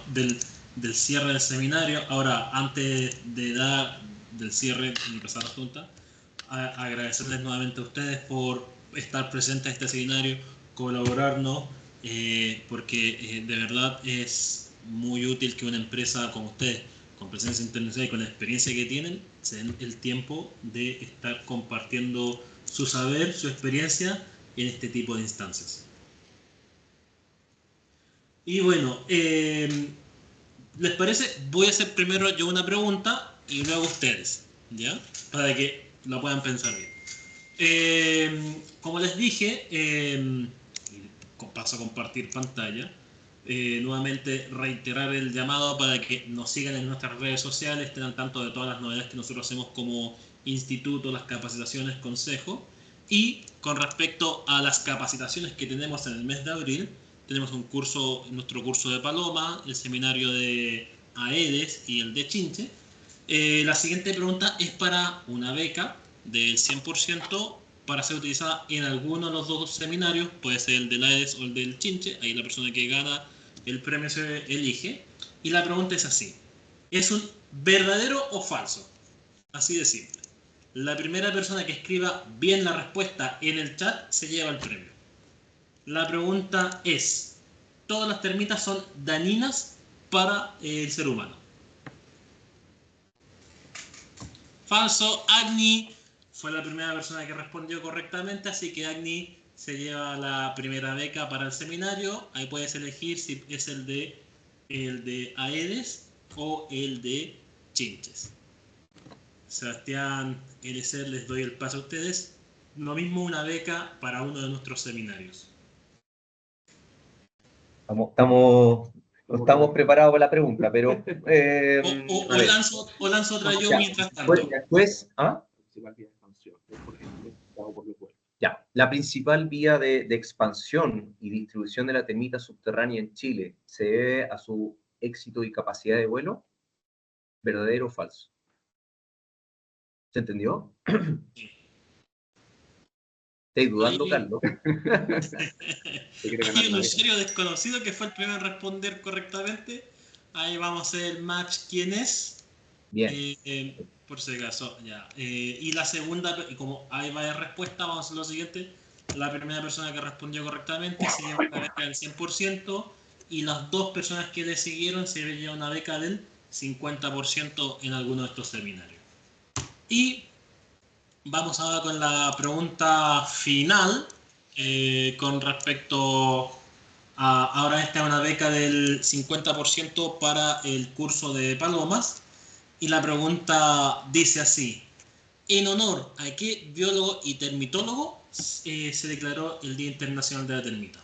cierre del seminario. Ahora, antes de dar del cierre y empezar la junta, agradecerles nuevamente a ustedes por estar presentes en este seminario, colaborarnos, porque de verdad es muy útil que una empresa como ustedes, con presencia internacional y con la experiencia que tienen, se den el tiempo de estar compartiendo su saber, su experiencia en este tipo de instancias. Y bueno, ¿les parece? Voy a hacer primero yo una pregunta y luego ustedes, ¿ya? Para que la puedan pensar bien. Como les dije, paso a compartir pantalla. Nuevamente reiterar el llamado para que nos sigan en nuestras redes sociales, estén al tanto de todas las novedades que nosotros hacemos como instituto, las capacitaciones, consejo. Y con respecto a las capacitaciones que tenemos en el mes de abril, tenemos nuestro curso de Paloma, el seminario de Aedes y el de Chinche. La siguiente pregunta es para una beca del 100% para ser utilizada en alguno de los dos seminarios, puede ser el del AEDES o el del Chinche, ahí la persona que gana el premio se elige. Y la pregunta es así: ¿es un verdadero o falso? Así de simple. La primera persona que escriba bien la respuesta en el chat se lleva el premio. La pregunta es: ¿todas las termitas son dañinas para el ser humano? Falso. Agni fue la primera persona que respondió correctamente, así que Agni se lleva la primera beca para el seminario. Ahí puedes elegir si es el de AEDES o el de Chinches. Sebastián, Eliezer, les doy el paso a ustedes. Lo mismo, una beca para uno de nuestros seminarios. Estamos preparados para la pregunta, pero... o lanzo otra yo mientras tanto. Después, ya, la principal vía de expansión y distribución de la termita subterránea en Chile se debe a su éxito y capacidad de vuelo. ¿Verdadero o falso? ¿Se entendió? ¿Estáis dudando, Carlos? Hay un usuario desconocido que fue el primero en responder correctamente. Ahí vamos a hacer el match. ¿Quién es? Bien. Por si acaso, ya. Y la segunda, como hay varias respuestas, vamos a hacer lo siguiente. La primera persona que respondió correctamente se lleva una beca del 100%, y las dos personas que le siguieron se llevan una beca del 50% en alguno de estos seminarios. Y vamos ahora con la pregunta final, con respecto a, ahora esta es una beca del 50% para el curso de palomas, y la pregunta dice así: ¿en honor a qué biólogo y termitólogo se declaró el Día Internacional de la Termita?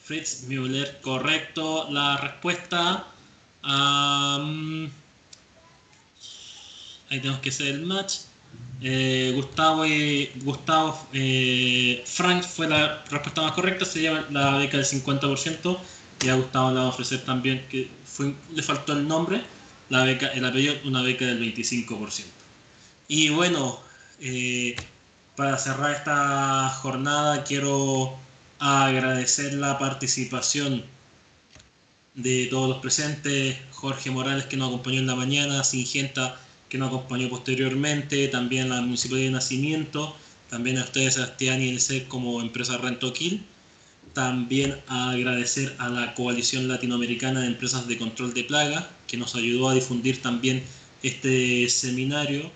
Fritz Müller, correcto la respuesta. Ahí tenemos que hacer el match. Gustavo Frank fue la respuesta más correcta, se lleva la beca del 50%, y a Gustavo le va a ofrecer también, que le faltó el nombre, el apellido, una beca del 25%. Y bueno, para cerrar esta jornada quiero agradecer la participación de todos los presentes: Jorge Morales, que nos acompañó en la mañana, Singenta, que nos acompañó posteriormente, también la Municipalidad de Nacimiento, también a ustedes, Sebastián y Eliezer, como empresa Rentoquil. También a agradecer a la Coalición Latinoamericana de Empresas de Control de Plaga, que nos ayudó a difundir también este seminario.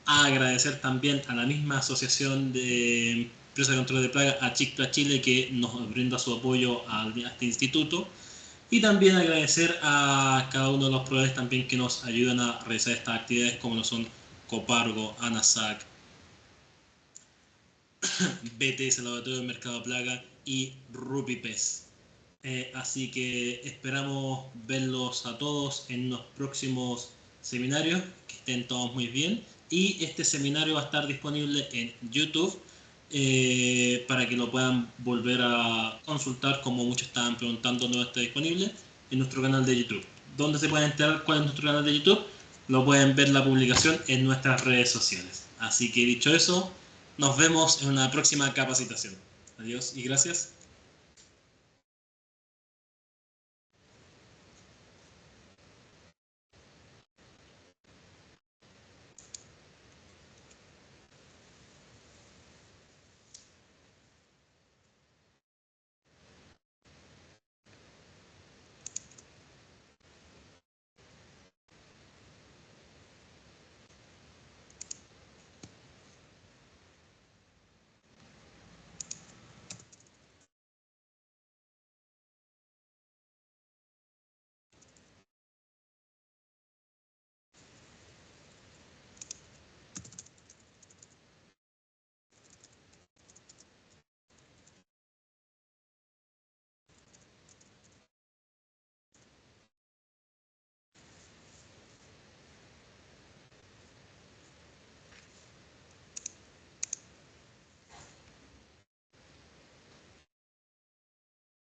A agradecer también a la misma Asociación de Empresas de Control de Plaga, a CICPLA Chile, que nos brinda su apoyo a este instituto. Y también agradecer a cada uno de los proveedores también que nos ayudan a realizar estas actividades, como lo son Copargo, ANASAC, BTS, Laboratorio del Mercado Plaga, y RupiPes. Así que esperamos verlos a todos en los próximos seminarios, que estén todos muy bien. Y este seminario va a estar disponible en YouTube, para que lo puedan volver a consultar, como muchos estaban preguntando. No está disponible en nuestro canal de YouTube. ¿Dónde se pueden enterar cuál es nuestro canal de YouTube? Lo pueden ver la publicación en nuestras redes sociales. Así que dicho eso, nos vemos en una próxima capacitación. Adiós y gracias.